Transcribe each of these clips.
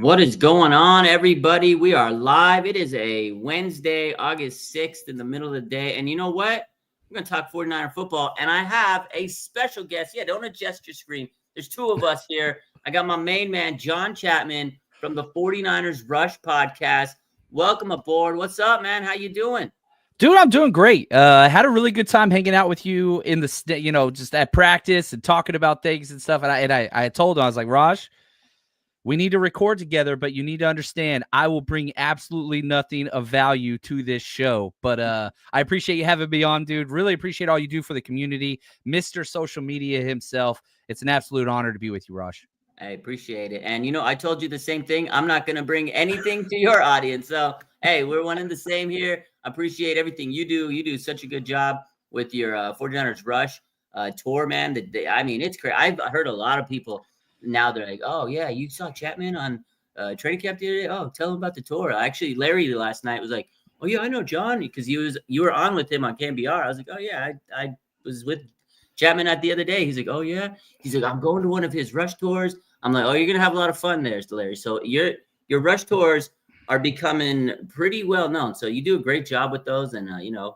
What is going on, everybody? We are live. It is a Wednesday, August 6th in the middle of the day. And you know what? We're going to talk 49er football. And I have a special guest. Yeah, don't adjust your screen. There's two of us here. I got my main man, John Champman from the 49ers Rush podcast. Welcome aboard. What's up, man? How you doing? Dude, I'm doing great. I had a really good time hanging out with you in the, just at practice and talking about things and stuff. And I told him, I was like, Raj, we need to record together, but you need to understand I will bring absolutely nothing of value to this show. But I appreciate you having me on, dude. Really appreciate all you do for the community. Mr. Social Media himself. It's an absolute honor to be with you, Raj. I appreciate it. And, I told you the same thing. I'm not going to bring anything to your audience. So, hey, we're one and the same here. Appreciate everything you do. You do such a good job with your 49ers Rush tour, man. It's crazy. I've heard a lot of people now they're like, oh, yeah, you saw Champman on training camp the other day? Oh, tell him about the tour. Actually, Larry last night was like, oh, yeah, I know John because you were on with him on KMBR. I was like, oh, yeah, I was with Champman at the other day. He's like, oh, yeah. He's like, I'm going to one of his Rush tours. I'm like, oh, you're going to have a lot of fun there, Larry. So your Rush tours are becoming pretty well known. So you do a great job with those and,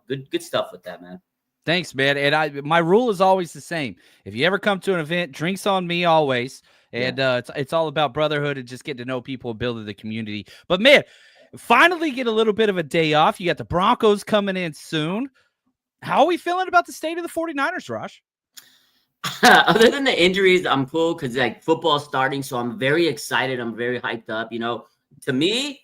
good stuff with that, man. Thanks, man. And my rule is always the same. If you ever come to an event, drinks on me always. And it's all about brotherhood and just getting to know people and building the community. But, man, finally get a little bit of a day off. You got the Broncos coming in soon. How are we feeling about the state of the 49ers, Raj? Other than the injuries, I'm cool because, football's starting. So I'm very excited. I'm very hyped up. To me,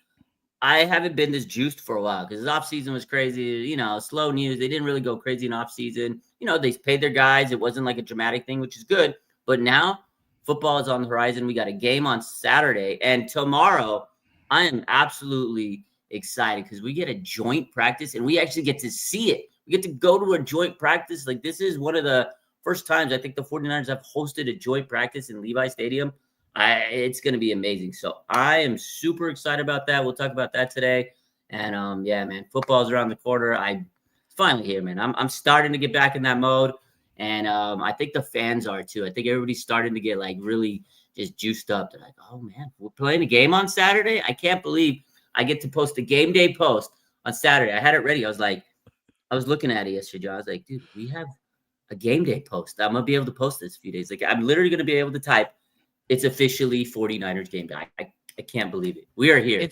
I haven't been this juiced for a while because the offseason was crazy, slow news. They didn't really go crazy in offseason. They paid their guys. It wasn't like a dramatic thing, which is good. But now football is on the horizon. We got a game on Saturday. And tomorrow, I am absolutely excited because we get a joint practice and we actually get to see it. We get to go to a joint practice. This is one of the first times I think the 49ers have hosted a joint practice in Levi Stadium. It's going to be amazing. So I am super excited about that. We'll talk about that today. And yeah, man, football's around the corner. It's finally here, man. I'm starting to get back in that mode. And I think the fans are too. I think everybody's starting to get really just juiced up. They're like, oh man, we're playing a game on Saturday. I can't believe I get to post a game day post on Saturday. I had it ready. I was looking at it yesterday, John. I was like, dude, we have a game day post. I'm going to be able to post this a few days. I'm literally going to be able to type, it's officially 49ers game day. I can't believe it. We are here.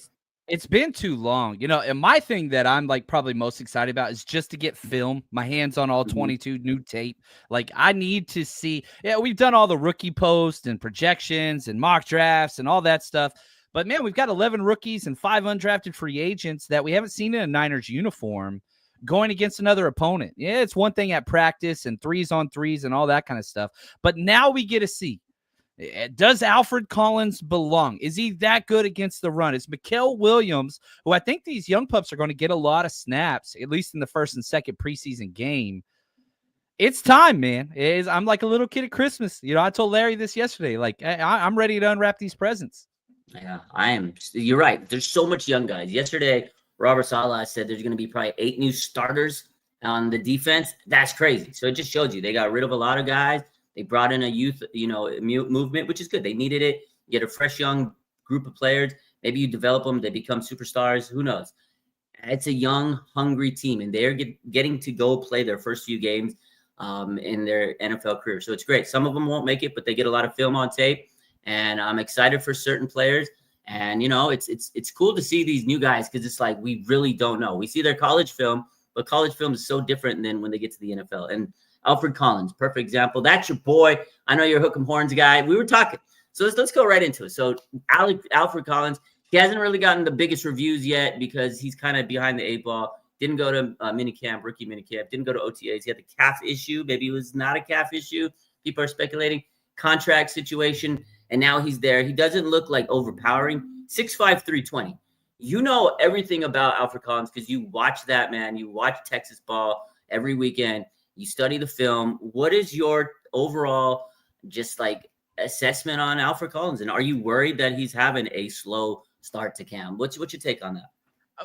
It's been too long, and my thing that I'm probably most excited about is just to get film, my hands on all 22 new tape. I need to see, we've done all the rookie posts and projections and mock drafts and all that stuff. But man, we've got 11 rookies and 5 undrafted free agents that we haven't seen in a Niners uniform going against another opponent. Yeah, it's one thing at practice and 3s-on-3s and all that kind of stuff. But now we get to see, does Alfred Collins belong? Is he that good against the run? Is Mikael Williams, who I think these young pups are going to get a lot of snaps, at least in the first and second preseason game. It's time, man. I'm like a little kid at Christmas. I told Larry this yesterday. I'm ready to unwrap these presents. Yeah, I am. You're right. There's so much young guys. Yesterday, Robert Saleh said there's going to be probably 8 new starters on the defense. That's crazy. So it just showed you they got rid of a lot of guys. They brought in a youth, movement, which is good. They needed it. You get a fresh young group of players. Maybe you develop them. They become superstars. Who knows? It's a young, hungry team, and they're getting to go play their first few games in their NFL career. So it's great. Some of them won't make it, but they get a lot of film on tape, and I'm excited for certain players. And, it's cool to see these new guys because it's we really don't know. We see their college film, but college film is so different than when they get to the NFL. And Alfred Collins, perfect example. That's your boy. I know you're a Hook'em Horns guy. We were talking. So let's go right into it. So Alfred Collins, he hasn't really gotten the biggest reviews yet because he's kind of behind the 8 ball. Didn't go to minicamp, rookie minicamp. Didn't go to OTAs. He had the calf issue. Maybe it was not a calf issue. People are speculating. Contract situation and now he's there. He doesn't look like overpowering. 6'5", 320. You know everything about Alfred Collins because you watch that, man. You watch Texas ball every weekend. You study the film. What is your overall just like assessment on Alfred Collins? And are you worried that he's having a slow start to camp? What's your take on that?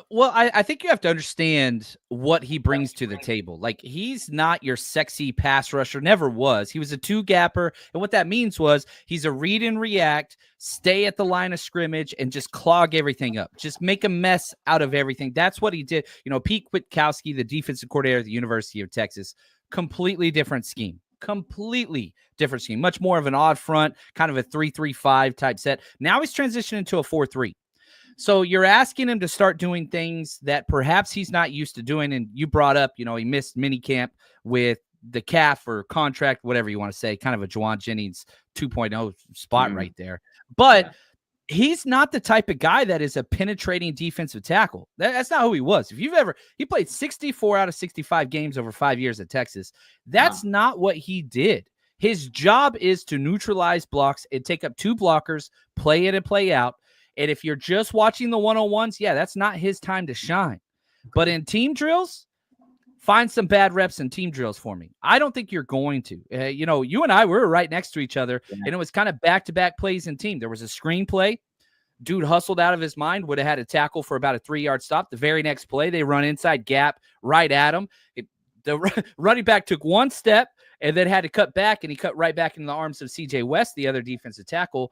Well, I think you have to understand what he brings to the table. Like, he's not your sexy pass rusher, never was. He was a two-gapper, and what that means was he's a read and react, stay at the line of scrimmage, and just clog everything up. Just make a mess out of everything. That's what he did. You know, Pete Kwiatkowski, the defensive coordinator at the University of Texas, completely different scheme. Completely different scheme. Much more of an odd front, kind of a 3-3-5 type set. Now he's transitioning to a 4-3. So you're asking him to start doing things that perhaps he's not used to doing. And you brought up, you know, he missed mini camp with the calf or contract, whatever you want to say, kind of a Juwan Jennings 2.0 spot right there. But he's not the type of guy that is a penetrating defensive tackle. That's not who he was. If you've ever, he played 64 out of 65 games over 5 years at Texas. That's not what he did. His job is to neutralize blocks and take up two blockers, play in and play out. And if you're just watching the one-on-ones, yeah, that's not his time to shine. But in team drills, find some bad reps in team drills for me. I don't think you're going to. You know, you and I were right next to each other, and it was kind of back-to-back plays in team. There was a screen play. Dude hustled out of his mind, would have had a tackle for about a 3-yard stop. The very next play, they run inside gap right at him. The running back took one step and then had to cut back, and he cut right back in the arms of C.J. West, the other defensive tackle.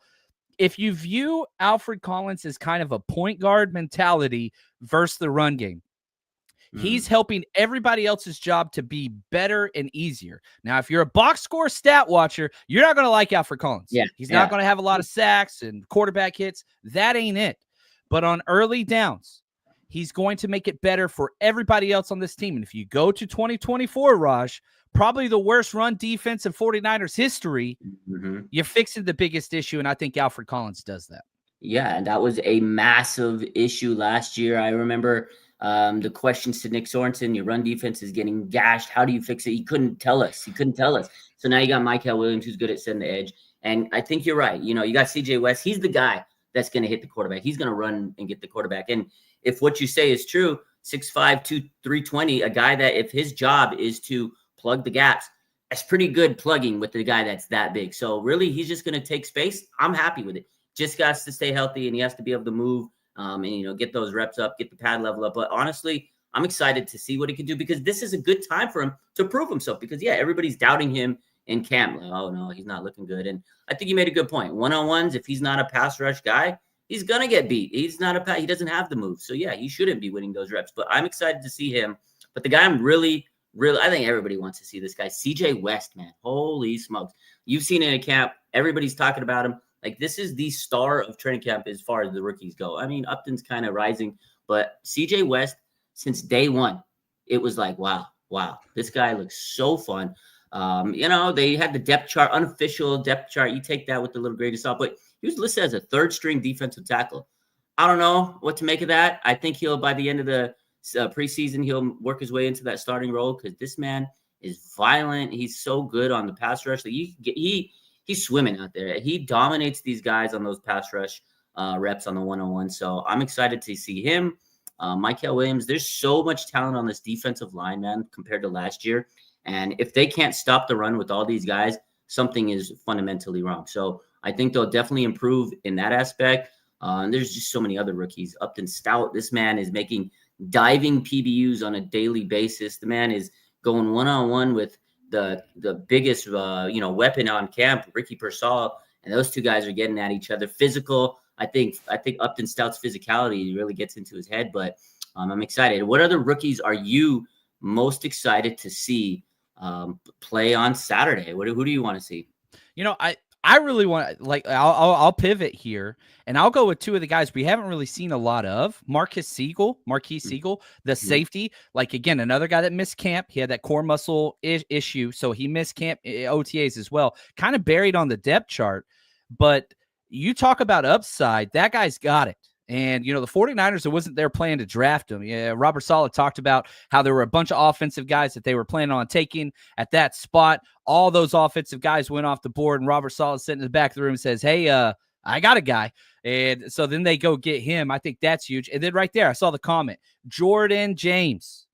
If you view Alfred Collins as kind of a point guard mentality versus the run game, he's helping everybody else's job to be better and easier. Now, if you're a box score stat watcher, you're not going to like Alfred Collins. Yeah, he's not going to have a lot of sacks and quarterback hits. That ain't it. But on early downs, he's going to make it better for everybody else on this team. And if you go to 2024, Raj, probably the worst run defense in 49ers history, you're fixing the biggest issue, and I think Alfred Collins does that. Yeah, and that was a massive issue last year. I remember the questions to Nick Sorensen, your run defense is getting gashed. How do you fix it? He couldn't tell us. So now you got Mykel Williams, who's good at setting the edge. And I think you're right. You know, you got C.J. West. He's the guy that's going to hit the quarterback. He's going to run and get the quarterback. And if what you say is true, 6'5", 320, a guy that if his job is to plug the gaps, that's pretty good plugging with the guy that's that big. So really, he's just going to take space. I'm happy with it. Just got to stay healthy, and he has to be able to move and, you know, get those reps up, get the pad level up. But honestly, I'm excited to see what he can do because this is a good time for him to prove himself because, yeah, everybody's doubting him in camp. Like, oh, no, he's not looking good. And I think you made a good point. One-on-ones, if he's not a pass rush guy, he's going to get beat. He doesn't have the move. So, yeah, he shouldn't be winning those reps. But I'm excited to see him. But the guy I'm really, I think everybody wants to see this guy, C.J. West, man. Holy smokes. You've seen it in camp. Everybody's talking about him. Like, this is the star of training camp as far as the rookies go. I mean, Upton's kind of rising, but C.J. West, since day one, it was like, wow, this guy looks so fun. You know, they had the depth chart, unofficial depth chart. You take that with a little grain of salt, but he was listed as a third-string defensive tackle. I don't know what to make of that. I think he'll, by the end of the preseason, he'll work his way into that starting role because this man is violent. He's so good on the pass rush. Like he's swimming out there. He dominates these guys on those pass rush reps on the one-on-one. So I'm excited to see him. Mykel Williams, there's so much talent on this defensive line, man, compared to last year. And if they can't stop the run with all these guys, something is fundamentally wrong. So I think they'll definitely improve in that aspect. And there's just so many other rookies. Upton Stout, this man is making diving PBUs on a daily basis. The man is going one-on-one with the biggest weapon on camp, Ricky Pearsall, and those two guys are getting at each other. Physical. I think Upton Stout's physicality really gets into his head, but I'm excited. What other rookies are you most excited to see play on Saturday? Who do you want to see? You know, I really want, like, I'll pivot here, and I'll go with two of the guys we haven't really seen a lot of. Marquise Siegel, the safety. Like, again, another guy that missed camp. He had that core muscle issue, so he missed camp OTAs as well. Kind of buried on the depth chart, but you talk about upside. That guy's got it. And, the 49ers, it wasn't their plan to draft him. Yeah, Robert Saleh talked about how there were a bunch of offensive guys that they were planning on taking at that spot. All those offensive guys went off the board, and Robert Saleh sitting in the back of the room and says, hey, I got a guy. And so then they go get him. I think that's huge. And then right there, I saw the comment, Jordan James.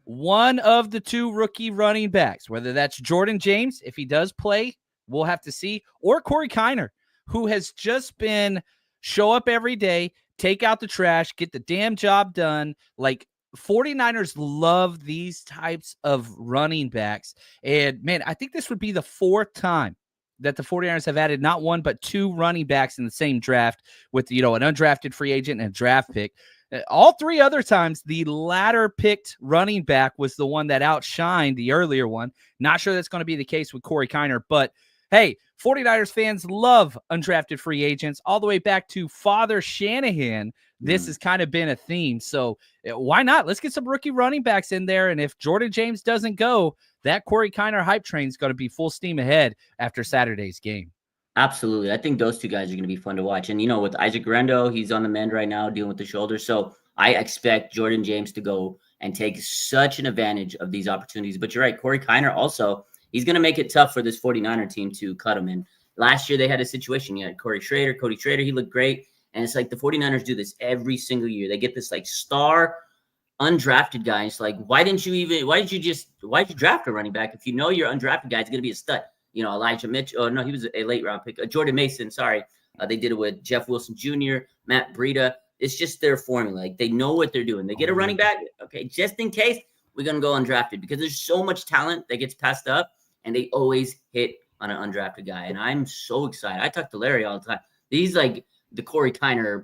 One of the two rookie running backs, whether that's Jordan James, if he does play, we'll have to see, or Corey Kiner, who has just been show up every day, take out the trash, get the damn job done. Like, 49ers love these types of running backs. And, man, I think this would be the fourth time that the 49ers have added not one but two running backs in the same draft with, an undrafted free agent and a draft pick. All three other times, the latter picked running back was the one that outshined the earlier one. Not sure that's going to be the case with Corey Kiner, but hey, 49ers fans love undrafted free agents all the way back to Father Shanahan. This has kind of been a theme. So why not? Let's get some rookie running backs in there. And if Jordan James doesn't go, that Corey Kiner hype train is going to be full steam ahead after Saturday's game. Absolutely. I think those two guys are going to be fun to watch. And, with Isaac Rendo, he's on the mend right now dealing with the shoulder. So I expect Jordan James to go and take such an advantage of these opportunities. But you're right. Corey Kiner also, he's going to make it tough for this 49er team to cut him in. Last year, they had a situation. You had Cody Schrader, he looked great. And it's like the 49ers do this every single year. They get this like star undrafted guy. It's like, why did you draft a running back if you know your undrafted guy is going to be a stud? Elijah Mitchell. Oh, no, he was a late round pick. Jordan Mason, sorry. They did it with Jeff Wilson Jr., Matt Breida. It's just their formula. Like, they know what they're doing. They get a running back. Okay, just in case, we're going to go undrafted because there's so much talent that gets passed up, and they always hit on an undrafted guy. And I'm so excited. I talk to Larry all the time. He's like the Corey Kiner,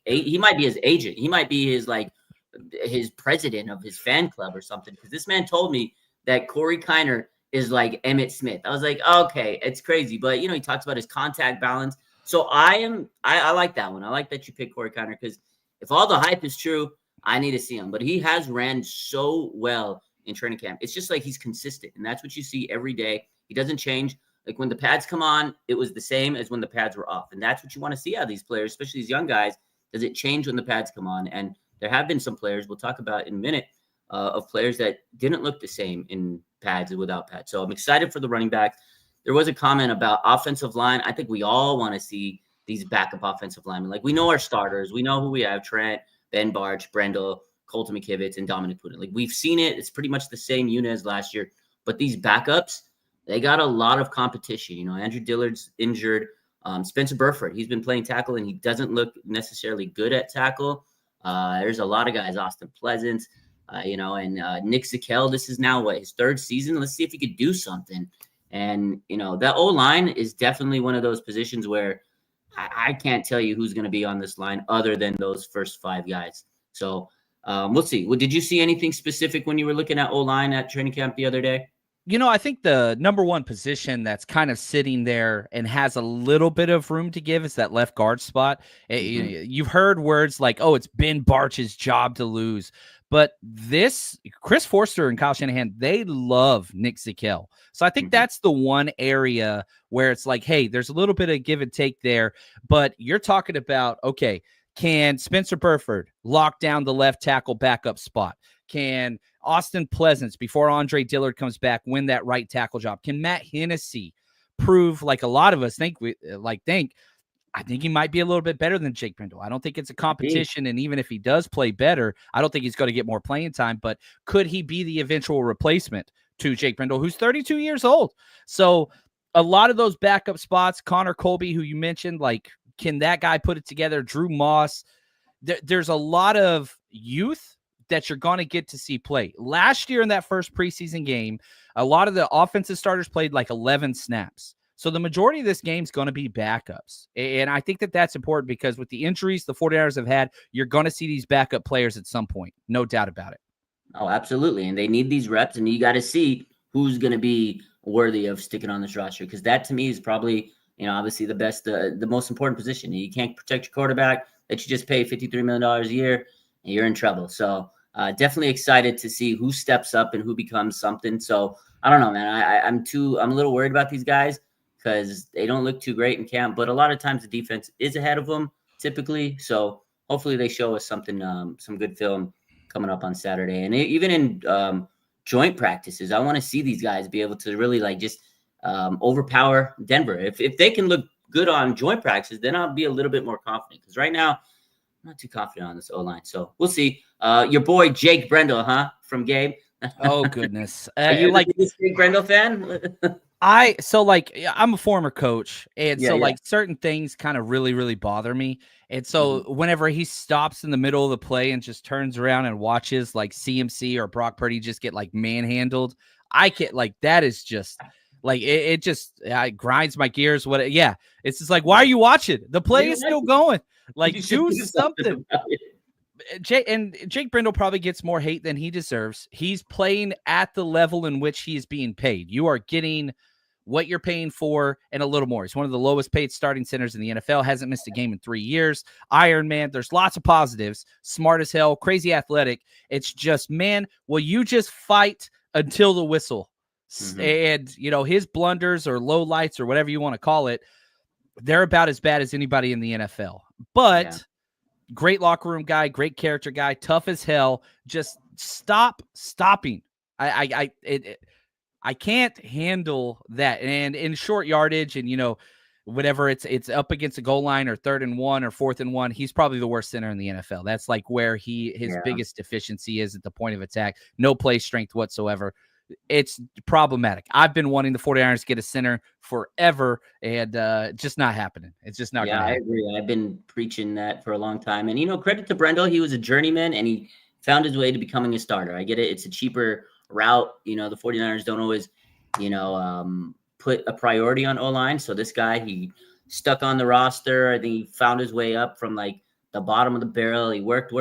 he might be his agent. He might be his president of his fan club or something, because this man told me that Corey Kiner is like Emmitt Smith. I was like, okay, it's crazy. But, he talks about his contact balance. So I like that one. I like that you picked Corey Kiner, because if all the hype is true, I need to see him. But he has ran so well in training camp. It's just like he's consistent, and that's what you see every day. He doesn't change. Like, when the pads come on, it was the same as when the pads were off. And that's what you want to see out of these players, especially these young guys. Does it change when the pads come on? And there have been some players we'll talk about in a minute of players that didn't look the same in pads and without pads. So I'm excited for the running backs. There was a comment about offensive line. I think we all want to see these backup offensive linemen. Like, we know our starters. We know who we have: Trent, Ben Barch, Brendel, Colton McKivitz, and Dominic Wooden. Like, we've seen it. It's pretty much the same unit as last year. But these backups, they got a lot of competition. Andrew Dillard's injured. Spencer Burford, he's been playing tackle, and he doesn't look necessarily good at tackle. There's a lot of guys, Austin Pleasant, and Nick Zakel. This is now his third season. Let's see if he could do something. And, that O-line is definitely one of those positions where I can't tell you who's going to be on this line other than those first five guys. So we'll see. Well, did you see anything specific when you were looking at O-line at training camp the other day? I think the number one position that's kind of sitting there and has a little bit of room to give is that left guard spot. You've heard words like, oh, it's Ben Barch's job to lose. But Chris Forster and Kyle Shanahan, they love Nick Zakel. So I think that's the one area where it's like, hey, there's a little bit of give and take there. But you're talking about, okay, can Spencer Burford lock down the left tackle backup spot? Can Austin Pleasance, before Andre Dillard comes back, win that right tackle job? Can Matt Hennessy prove, like a lot of us think, I think he might be a little bit better than Jake Brendel. I don't think it's a competition, and even if he does play better, I don't think he's going to get more playing time, but could he be the eventual replacement to Jake Brendel, who's 32 years old? So a lot of those backup spots, Connor Colby, who you mentioned, like, can that guy put it together? Drew Moss. There's a lot of youth that you're going to get to see play. Last year in that first preseason game, a lot of the offensive starters played like 11 snaps. So the majority of this game is going to be backups. And I think that that's important because with the injuries the 49ers have had, you're going to see these backup players at some point. No doubt about it. Oh, absolutely. And they need these reps, and you got to see who's going to be worthy of sticking on this roster, because that to me is probably, obviously the best, the most important position. You can't protect your quarterback that you just pay $53 million a year, and you're in trouble. So definitely excited to see who steps up and who becomes something. So I don't know, man. I'm a little worried about these guys because they don't look too great in camp, but a lot of times the defense is ahead of them typically. So hopefully they show us something, some good film coming up on Saturday. And even in joint practices, I want to see these guys be able to really like just overpower Denver. If they can look good on joint practices, then I'll be a little bit more confident. Because right now, I'm not too confident on this O-line. So we'll see. Your boy Jake Brendel, huh? From Gabe. Oh goodness. Are you Like the biggest Jake Brendel fan? I'm a former coach, and Yeah, so yeah. like certain things kind of really bother me. And so whenever he stops in the middle of the play and just turns around and watches like CMC or Brock Purdy just get like manhandled, I can't, like, that is just like it just grinds my gears. Yeah, it's just like, why are you watching? The play is still going. You Like, should do do something something. about it. Jake Brindle probably gets more hate than he deserves. He's playing at the level in which he is being paid. You are getting what you're paying for and a little more. He's one of the lowest paid starting centers in the NFL, hasn't missed a game in 3 years. Iron Man, there's lots of positives. Smart as hell, crazy athletic. It's just, man, will you just fight until the whistle? And, his blunders or low lights or whatever you want to call it, they're about as bad as anybody in the NFL. But great locker room guy, great character guy, tough as hell. Just stopping. I can't handle that. And in short yardage and, whatever it's up against a goal line or 3rd and 1 or 4th and 1, he's probably the worst center in the NFL. That's like where his biggest deficiency is at the point of attack. No play strength whatsoever. It's problematic. I've been wanting the 49ers to get a center forever, and just not happening. It's just not going to happen. I agree. I've been preaching that for a long time. And, credit to Brendel. He was a journeyman, and he found his way to becoming a starter. I get it. It's a cheaper route. The 49ers don't always, put a priority on O-line. So this guy, he stuck on the roster. I think he found his way up from, like, the bottom of the barrel. He worked,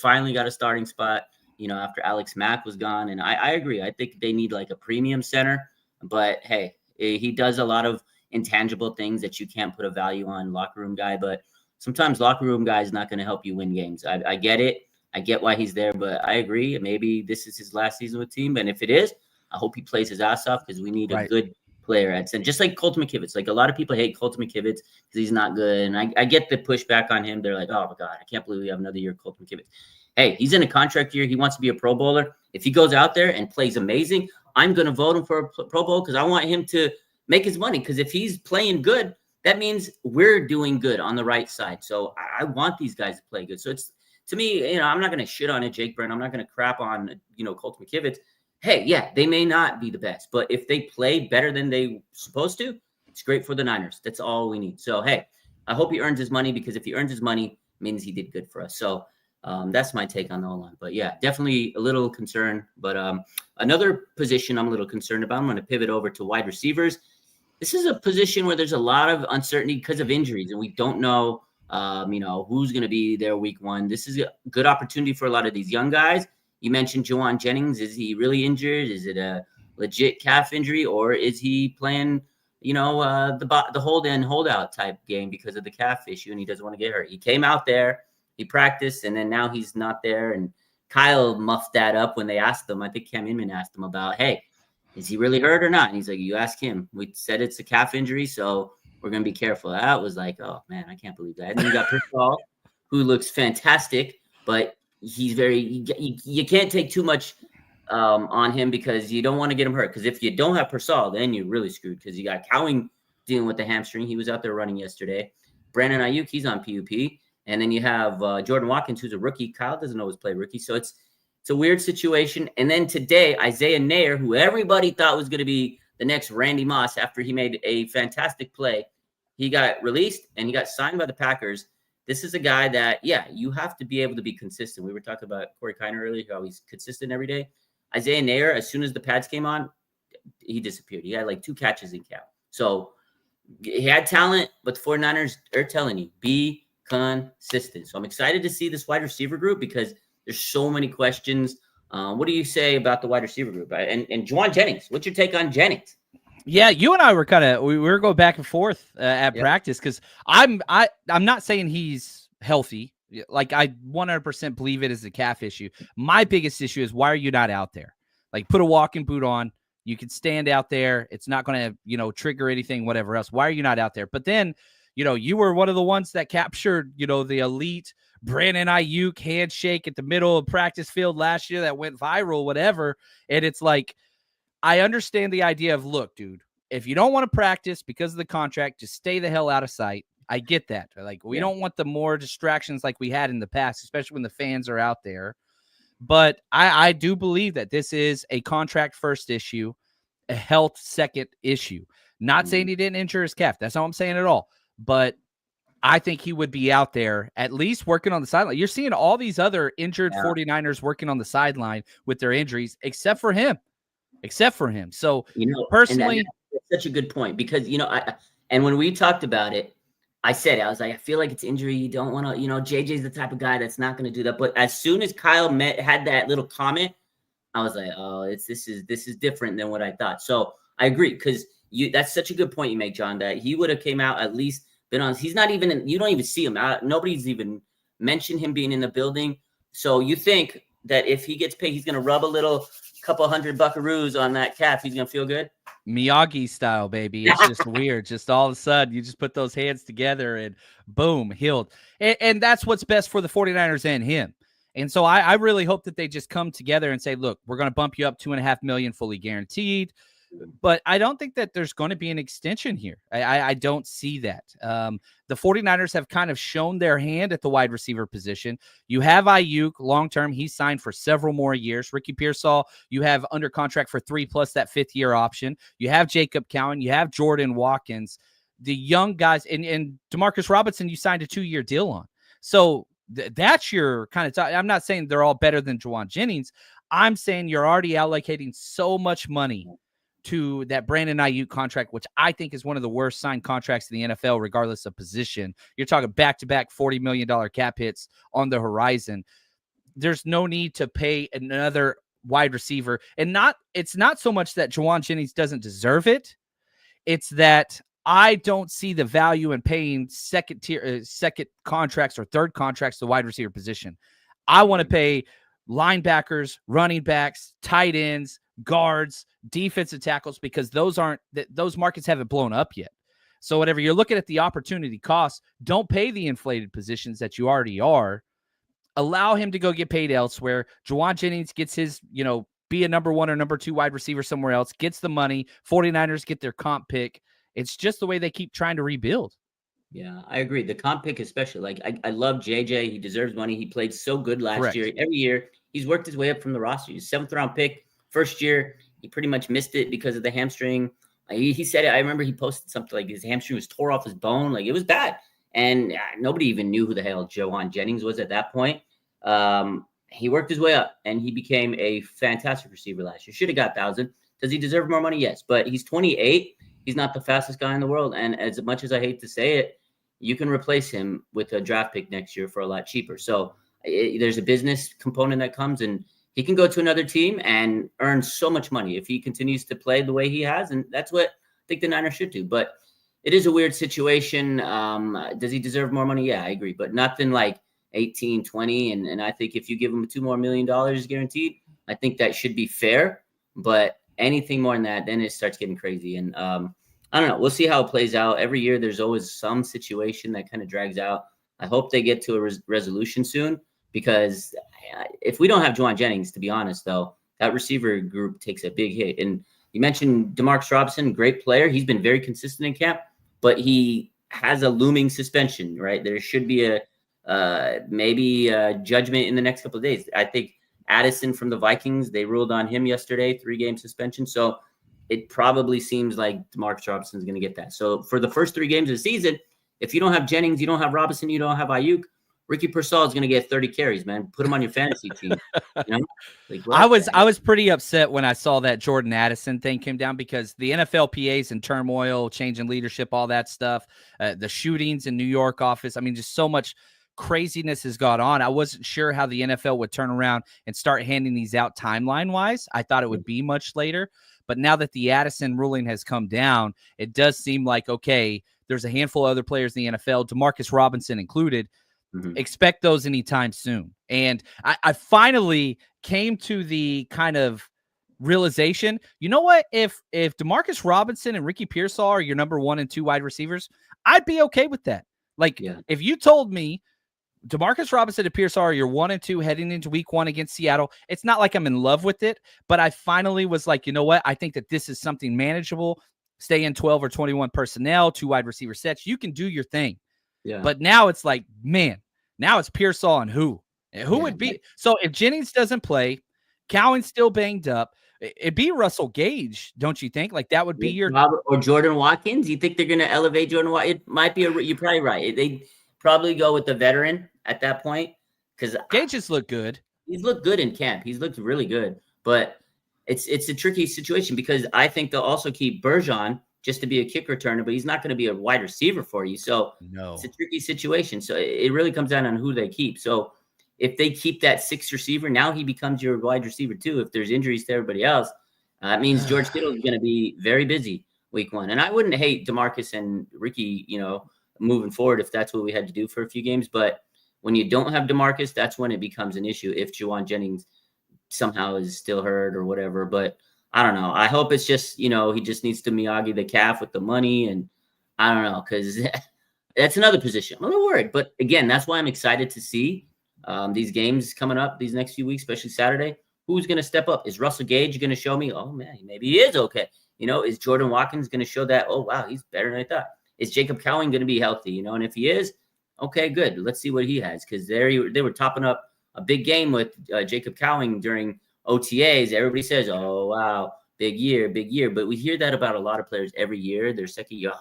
finally got a starting spot, after Alex Mack was gone. And I agree. I think they need, like, a premium center. But, hey, he does a lot of intangible things that you can't put a value on, locker room guy. But sometimes locker room guy is not going to help you win games. I get it. I get why he's there, but I agree. Maybe this is his last season with team. And if it is, I hope he plays his ass off because we need a good player at center. Just like Colton McKivitz. Like, a lot of people hate Colton McKivitz because he's not good. And I get the pushback on him. They're like, oh my God, I can't believe we have another year of Colton McKivitz. Hey, he's in a contract year. He wants to be a Pro Bowler. If he goes out there and plays amazing, I'm going to vote him for a Pro Bowl because I want him to make his money. Because if he's playing good, that means we're doing good on the right side. So I want these guys to play good. So it's, to me, I'm not going to shit on it, Jake Brent. I'm not going to crap on, Colton McKivitz. Hey, yeah, they may not be the best, but if they play better than they supposed to, it's great for the Niners. That's all we need. So, hey, I hope he earns his money, because if he earns his money, it means he did good for us. So that's my take on the O-line. But, yeah, definitely a little concerned. But another position I'm a little concerned about, I'm going to pivot over to wide receivers. This is a position where there's a lot of uncertainty because of injuries, and we don't know, who's going to be there week 1. This is a good opportunity for a lot of these young guys. You mentioned Juwan Jennings. Is he really injured? Is it a legit calf injury, or is he playing, the hold in, hold out type game because of the calf issue and he doesn't want to get hurt? He came out there, he practiced, and then now he's not there. And Kyle muffed that up when they asked him. I think Cam Inman asked him about, hey, is he really hurt or not? And he's like, you ask him. We said it's a calf injury, so we're going to be careful. That was like, oh, man, I can't believe that. And then you got Purcell, who looks fantastic, but he's you can't take too much on him because you don't want to get him hurt. Because if you don't have Purcell, then you're really screwed, because you got Cowing dealing with the hamstring. He was out there running yesterday. Brandon Ayuk, he's on PUP. And then you have Jordan Watkins, who's a rookie. Kyle doesn't always play rookie. So it's a weird situation. And then today, Isaiah Nair, who everybody thought was going to be the next Randy Moss after he made a fantastic play, he got released and he got signed by the Packers. This is a guy that, you have to be able to be consistent. We were talking about Corey Kiner earlier, how he's consistent every day. Isaiah Nair, as soon as the pads came on, he disappeared. He had like 2 catches in camp. So he had talent, but the 49ers are telling you, be consistent. So I'm excited to see this wide receiver group because there's so many questions. What do you say about the wide receiver group? And Juwan Jennings, what's your take on Jennings? Yeah, you and I were we were going back and forth at practice, because I'm not saying he's healthy. Like, I 100% believe it is a calf issue. My biggest issue is, why are you not out there? Like, put a walking boot on. You can stand out there. It's not going to, trigger anything, whatever else. Why are you not out there? But then, you were one of the ones that captured, the elite Brandon Ayuk handshake at the middle of practice field last year that went viral, whatever. And it's like, I understand the idea of, look, dude, if you don't want to practice because of the contract, just stay the hell out of sight. I get that. Like, we don't want the more distractions like we had in the past, especially when the fans are out there. But I do believe that this is a contract first issue, a health second issue. Not saying he didn't injure his calf. That's not what I'm saying at all. But I think he would be out there at least working on the sideline. You're seeing all these other injured 49ers working on the sideline with their injuries, except for him. So, personally, that's such a good point because, and when we talked about it, I said, I was like, I feel like it's injury. You don't want to, JJ's the type of guy that's not going to do that. But as soon as Kyle had that little comment, I was like, oh, this is different than what I thought. So I agree because that's such a good point you make, John, that he would have came out at least been on. He's not even. You don't even see him. Nobody's even mentioned him being in the building. So you think that if he gets paid, he's going to rub a little couple $100 buckaroos on that calf. He's going to feel good. Miyagi style, baby. It's just weird. Just all of a sudden, you just put those hands together and boom, healed. And that's what's best for the 49ers and him. And so I really hope that they just come together and say, look, we're going to bump you up $2.5 million fully guaranteed. But I don't think that there's going to be an extension here. I don't see that. The 49ers have kind of shown their hand at the wide receiver position. You have Ayuk long-term. He's signed for several more years. Ricky Pearsall, you have under contract for 3 plus that 5th-year option. You have Jacob Cowan. You have Jordan Watkins. The young guys, and Demarcus Robinson, you signed a 2-year deal on. So that's your kind of I'm not saying they're all better than Juwan Jennings. I'm saying you're already allocating so much money to that Brandon Ayuk contract, which I think is one of the worst signed contracts in the NFL, regardless of position. You're talking back-to-back $40 million cap hits on the horizon. There's no need to pay another wide receiver. And it's not so much that Juwan Jennings doesn't deserve it. It's that I don't see the value in paying second contracts or third contracts to the wide receiver position. I want to pay linebackers, running backs, tight ends, guards, defensive tackles, because those markets haven't blown up yet. So whatever you're looking at the opportunity cost, don't pay the inflated positions that you already are. Allow him to go get paid elsewhere. Juwan Jennings gets his, be a number 1 or number 2 wide receiver somewhere else, gets the money. 49ers get their comp pick. It's just the way they keep trying to rebuild. Yeah, I agree. The comp pick especially. Like, I love JJ. He deserves money. He played so good last year. Every year, he's worked his way up from the roster. He's 7th-round pick. First year, he pretty much missed it because of the hamstring. He said it. I remember he posted something like his hamstring was tore off his bone. Like, it was bad. And nobody even knew who the hell Juwan Jennings was at that point. He worked his way up, and he became a fantastic receiver last year. Should have got 1,000. Does he deserve more money? Yes. But he's 28. He's not the fastest guy in the world. And as much as I hate to say it, you can replace him with a draft pick next year for a lot cheaper. So there's a business component that comes, and he can go to another team and earn so much money if he continues to play the way he has. And that's what I think the Niners should do. But it is a weird situation. Does he deserve more money? Yeah, I agree. But nothing like 18, 20. And I think if you give him $2 more million guaranteed, I think that should be fair. But anything more than that, then it starts getting crazy. And I don't know. We'll see how it plays out. Every year, there's always some situation that kind of drags out. I hope they get to a resolution soon, because if we don't have Juwan Jennings, to be honest, though, that receiver group takes a big hit. And you mentioned Demarcus Robinson, great player. He's been very consistent in camp, but he has a looming suspension, right? There should be maybe a judgment in the next couple of days. I think Addison from the Vikings, they ruled on him yesterday, 3-game suspension. So it probably seems like Demarcus Robinson is going to get that. So for the first 3 games of the season, if you don't have Jennings, you don't have Robinson, you don't have Ayuk, Ricky Pearsall is going to get 30 carries, man. Put him on your fantasy team. Like, I was pretty upset when I saw that Jordan Addison thing came down, because the NFLPA's in turmoil, changing leadership, all that stuff, the shootings in New York office. I mean, just so much craziness has gone on. I wasn't sure how the NFL would turn around and start handing these out timeline-wise. I thought it would be much later. But now that the Addison ruling has come down, it does seem like, okay, there's a handful of other players in the NFL, Demarcus Robinson included. Expect those anytime soon. And I finally came to the kind of realization, you know what? If Demarcus Robinson and Ricky Pearsall are your number 1 and 2 wide receivers, I'd be okay with that. Like, if you told me DeMarcus Robinson and Pierce are your 1 and 2 heading into week 1 against Seattle. It's not like I'm in love with it, but I finally was like, you know what? I think that this is something manageable. Stay in 12 or 21 personnel, 2 wide receiver sets. You can do your thing. Yeah. But now it's like, man, now it's Pearsall and who? And who Yeah. would be? So if Jennings doesn't play, Cowan's still banged up, it'd be Russell Gage, don't you think? Like that would be your or Jordan Watkins. You think they're going to elevate Jordan Watkins? It might be you're probably right. They probably go with the veteran at that point because Gage just looked good. He's looked good in camp. He's looked really good, but it's a tricky situation because I think they'll also keep Bergeron just to be a kick returner, but he's not going to be a wide receiver for you. So it's a tricky situation. So it really comes down on who they keep. So if they keep that 6th receiver, now he becomes your wide receiver too. If there's injuries to everybody else, that means George Kittle is going to be very busy week 1. And I wouldn't hate DeMarcus and Ricky, moving forward if that's what we had to do for a few games. But when you don't have DeMarcus, that's when it becomes an issue if Juwan Jennings somehow is still hurt or whatever. But I don't know. I hope it's just, he just needs to Miyagi the calf with the money. And I don't know, because that's another position. I'm a little worried. But again, that's why I'm excited to see these games coming up these next few weeks, especially Saturday. Who's going to step up? Is Russell Gage going to show me, oh, man, maybe he is okay? Is Jordan Watkins going to show that, oh, wow, he's better than I thought? Is Jacob Cowan going to be healthy? And if he is, okay, good. Let's see what he has, because they were topping up a big game with Jacob Cowan during OTAs. Everybody says, oh, wow, big year. But we hear that about a lot of players every year. Their second year,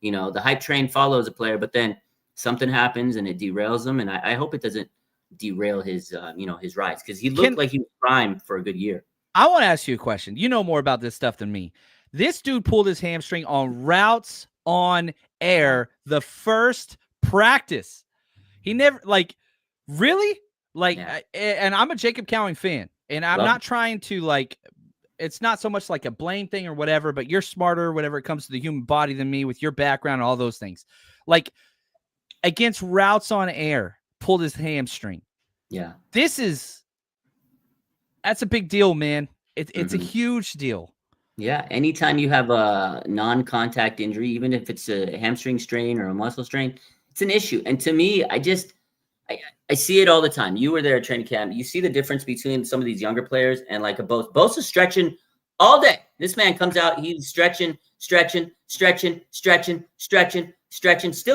the hype train follows a player, but then something happens and it derails them. And I hope it doesn't derail his, his rise, because he looked like he was primed for a good year. I want to ask you a question. You know more about this stuff than me. This dude pulled his hamstring on routes on air the first practice. He never really and I'm a Jacob Cowan fan, and I'm not trying to it's not so much like a blame thing or whatever, but you're smarter whenever it comes to the human body than me with your background and all those things. Like against routes on air, pulled his hamstring. Yeah. That's a big deal, man. It's a huge deal. Yeah. Anytime you have a non-contact injury, even if it's a hamstring strain or a muscle strain, it's an issue. And to me, I see it all the time. You were there at training camp. You see the difference between some of these younger players and like a Bosa. Bosa's stretching all day. This man comes out, he's stretching, still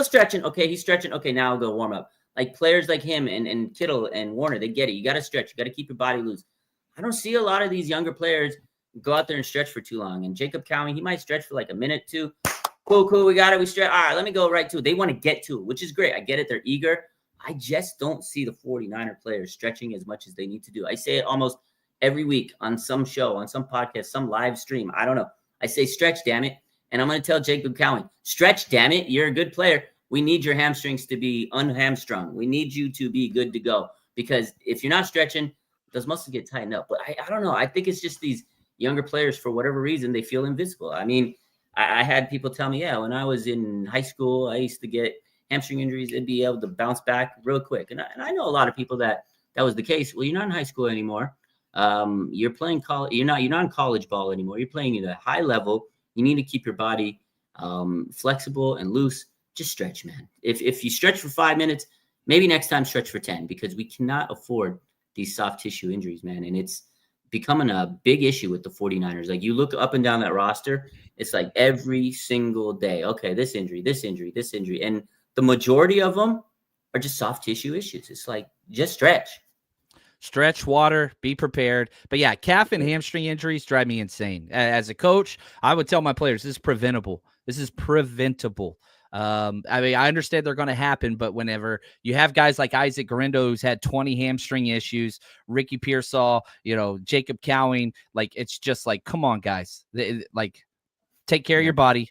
stretching. Okay, he's stretching. Okay, now I'll go warm up. Like players like him and Kittle and Warner, they get it. You got to stretch. You got to keep your body loose. I don't see a lot of these younger players go out there and stretch for too long. And Jacob Cowan, he might stretch for like a minute, 2. Cool. We got it. We stretch. All right, let me go right to it. They want to get to it, which is great. I get it. They're eager. I just don't see the 49er players stretching as much as they need to do. I say it almost every week on some show, on some podcast, some live stream. I don't know. I say, stretch, damn it. And I'm going to tell Jacob Cowan, stretch, damn it. You're a good player. We need your hamstrings to be unhamstrung. We need you to be good to go. Because if you're not stretching, those muscles get tightened up. But I don't know. I think it's just these younger players, for whatever reason, they feel invisible. I mean, I had people tell me, yeah, when I was in high school, I used to get hamstring injuries and be able to bounce back real quick. And I know a lot of people that was the case. Well, you're not in high school anymore. You're playing college. You're not in college ball anymore. You're playing at a high level. You need to keep your body flexible and loose. Just stretch, man. If you stretch for 5 minutes, maybe next time stretch for 10, because we cannot afford these soft tissue injuries, man. And it's becoming a big issue with the 49ers. Like you look up and down that roster, it's like every single day, okay, this injury. And the majority of them are just soft tissue issues. It's like, just stretch water, be prepared. But yeah, calf and hamstring injuries drive me insane. As a coach, I would tell my players, this is preventable. I mean, I understand they're going to happen, but whenever you have guys like Isaac Guerrero, who's had 20 hamstring issues, Ricky Pearsall, Jacob Cowan, like, it's just like, come on, guys. Take care of your body.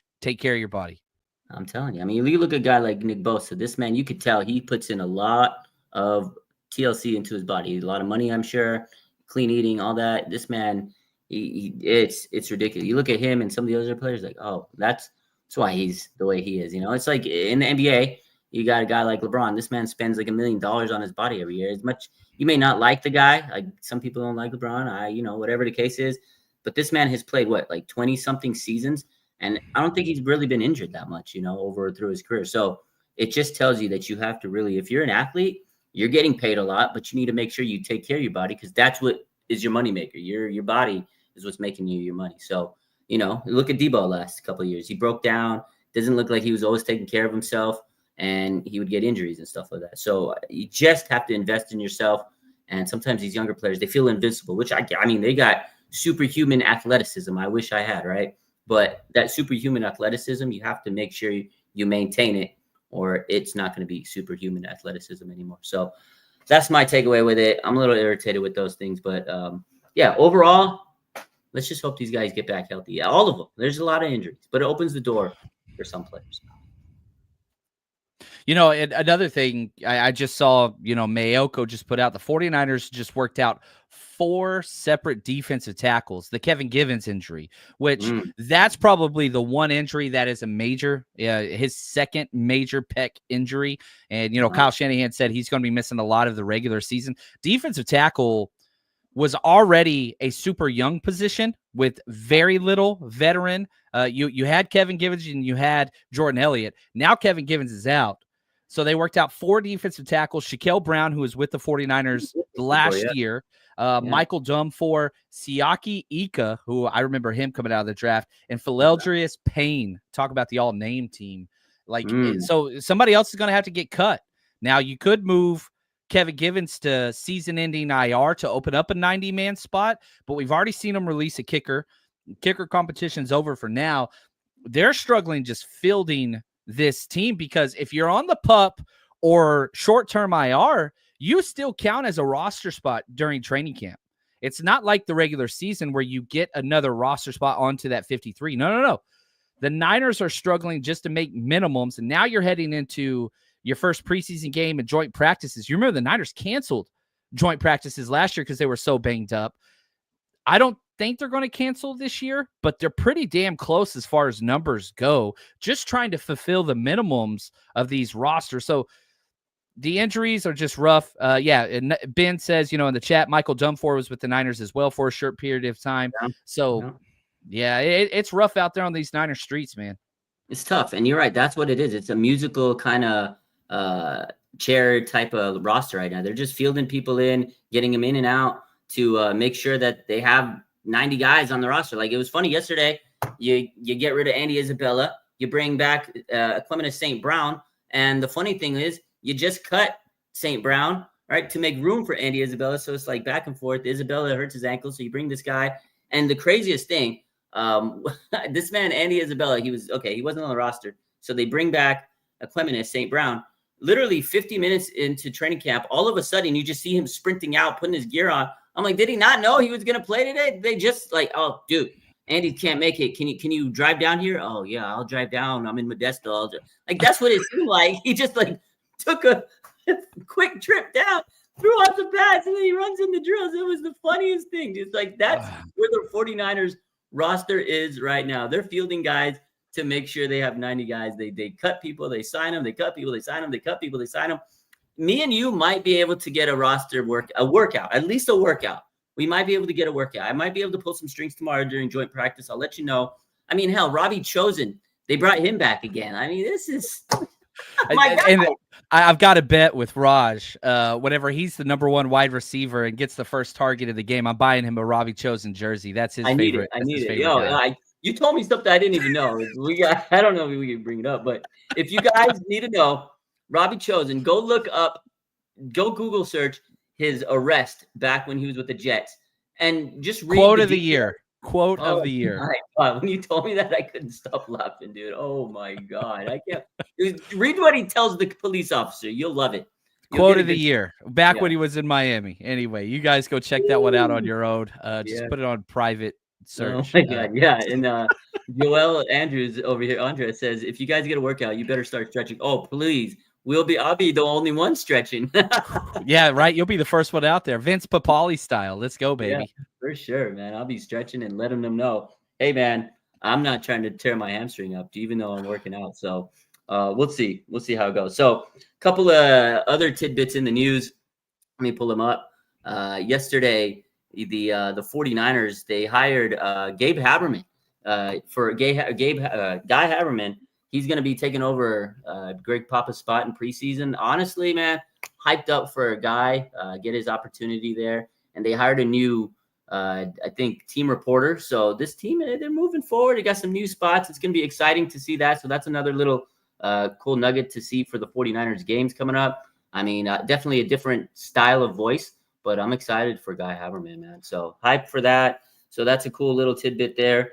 I'm telling you. I mean, you look at a guy like Nick Bosa. This man, you could tell he puts in a lot of TLC into his body. A lot of money, I'm sure. Clean eating, all that. This man, it's ridiculous. You look at him and some of the other players, like, oh, that's why he's the way he is. It's like in the NBA, you got a guy like LeBron. This man spends like $1 million on his body every year. As much you may not like the guy, like some people don't like LeBron. Whatever the case is, but this man has played like 20 something seasons. And I don't think he's really been injured that much, through his career. So it just tells you that you have to really, if you're an athlete, you're getting paid a lot, but you need to make sure you take care of your body because that's what is your moneymaker. Your body is what's making you your money. So, look at Debo last couple of years. He broke down. Doesn't look like he was always taking care of himself, and he would get injuries and stuff like that. So you just have to invest in yourself. And sometimes these younger players, they feel invincible, which I mean, they got superhuman athleticism. I wish I had, right? But that superhuman athleticism, you have to make sure you maintain it, or it's not going to be superhuman athleticism anymore. So that's my takeaway with it. I'm a little irritated with those things, but yeah, overall, let's just hope these guys get back healthy. Yeah, all of them. There's a lot of injuries, but it opens the door for some players. Another thing I just saw, Mayoko just put out, the 49ers just worked out 4 separate defensive tackles, the Kevin Givens injury, which that's probably the one injury that is a major, his second major pec injury. And, Kyle Shanahan said he's going to be missing a lot of the regular season. Defensive tackle was already a super young position with very little veteran. You had Kevin Givens and you had Jordan Elliott. Now Kevin Givens is out. So they worked out 4 defensive tackles. Shaquille Brown, who was with the 49ers last year. Michael Dumfor, Siaki Ika, who I remember him coming out of the draft, and Phileldrius Payne. Talk about the all-name team. So somebody else is going to have to get cut. Now, you could move Kevin Givens to season-ending IR to open up a 90-man spot, but we've already seen him release a kicker. Kicker competition's over for now. They're struggling just fielding this team because if you're on the PUP or short-term IR, you still count as a roster spot during training camp. It's not like the regular season where you get another roster spot onto that 53. No. The Niners are struggling just to make minimums, and now you're heading into your first preseason game and joint practices. You remember the Niners canceled joint practices last year because they were so banged up. I don't think they're going to cancel this year, but they're pretty damn close as far as numbers go, just trying to fulfill the minimums of these rosters. So the injuries are just rough. And Ben says, in the chat, Michael Dumfor was with the Niners as well for a short period of time. It's rough out there on these Niners streets, man. It's tough. And you're right. That's what it is. It's a musical kind of chair type of roster right now. They're just fielding people in, getting them in and out to make sure that they have 90 guys on the roster. Like, it was funny yesterday, you get rid of Andy Isabella, you bring back Clement St. Brown. And the funny thing is, you just cut St. Brown, right, to make room for Andy Isabella. So it's like back and forth. Isabella hurts his ankle, so you bring this guy. And the craziest thing, this man, Andy Isabella, he wasn't on the roster. So they bring back Clement St. Brown. Literally 50 minutes into training camp, all of a sudden, you just see him sprinting out, putting his gear on. I'm like, did he not know he was going to play today? They just like, oh, dude, Andy can't make it. Can you drive down here? Oh, yeah, I'll drive down. I'm in Modesto. Like, that's what it seemed like. He just like took a quick trip down, threw out the pass, and then he runs in the drills. It was the funniest thing. Just like, that's where the 49ers roster is right now. They're fielding guys to make sure they have 90 guys. They cut people, they sign them, they cut people, they sign them, they cut people, they sign them. Me and you might be able to get a workout, at least a workout. We might be able to get a workout. I might be able to pull some strings tomorrow during joint practice. I'll let you know. I mean, hell, Robbie Chosen, they brought him back again. I mean, this is my God. And I've got a bet with Raj. Whenever he's the number 1 wide receiver and gets the first target of the game, I'm buying him a Robbie Chosen jersey. That's his favorite. I need it. You told me something I didn't even know. I don't know if we can bring it up, but if you guys need to know, Robbie Chosen, go Google search his arrest back when he was with the Jets, and just read quote of the year. Quote of the year. My God. When you told me that, I couldn't stop laughing, dude. Oh my God. I can't read what he tells the police officer. You'll love it. Quote of the year. Back when he was in Miami. Anyway, you guys go check that one out on your own. Just put it on private search. Oh my God. Yeah. And Joel Andrews over here, Andrea says, if you guys get a workout, you better start stretching. Oh, please. I'll be the only one stretching. Yeah, right. You'll be the first one out there. Vince Papali style. Let's go, baby. Yeah, for sure, man. I'll be stretching and letting them know, hey, man, I'm not trying to tear my hamstring up, even though I'm working out. So we'll see. We'll see how it goes. So a couple of other tidbits in the news. Let me pull them up. Yesterday, the 49ers, they hired Gabe Haberman. Guy Haberman. He's going to be taking over Greg Papa's spot in preseason. Honestly, man, hyped up for a guy, get his opportunity there. And they hired a new, I think, team reporter. So this team, they're moving forward. They got some new spots. It's going to be exciting to see that. So that's another little cool nugget to see for the 49ers games coming up. I mean, definitely a different style of voice, but I'm excited for Guy Haberman, man. So hype for that. So that's a cool little tidbit there.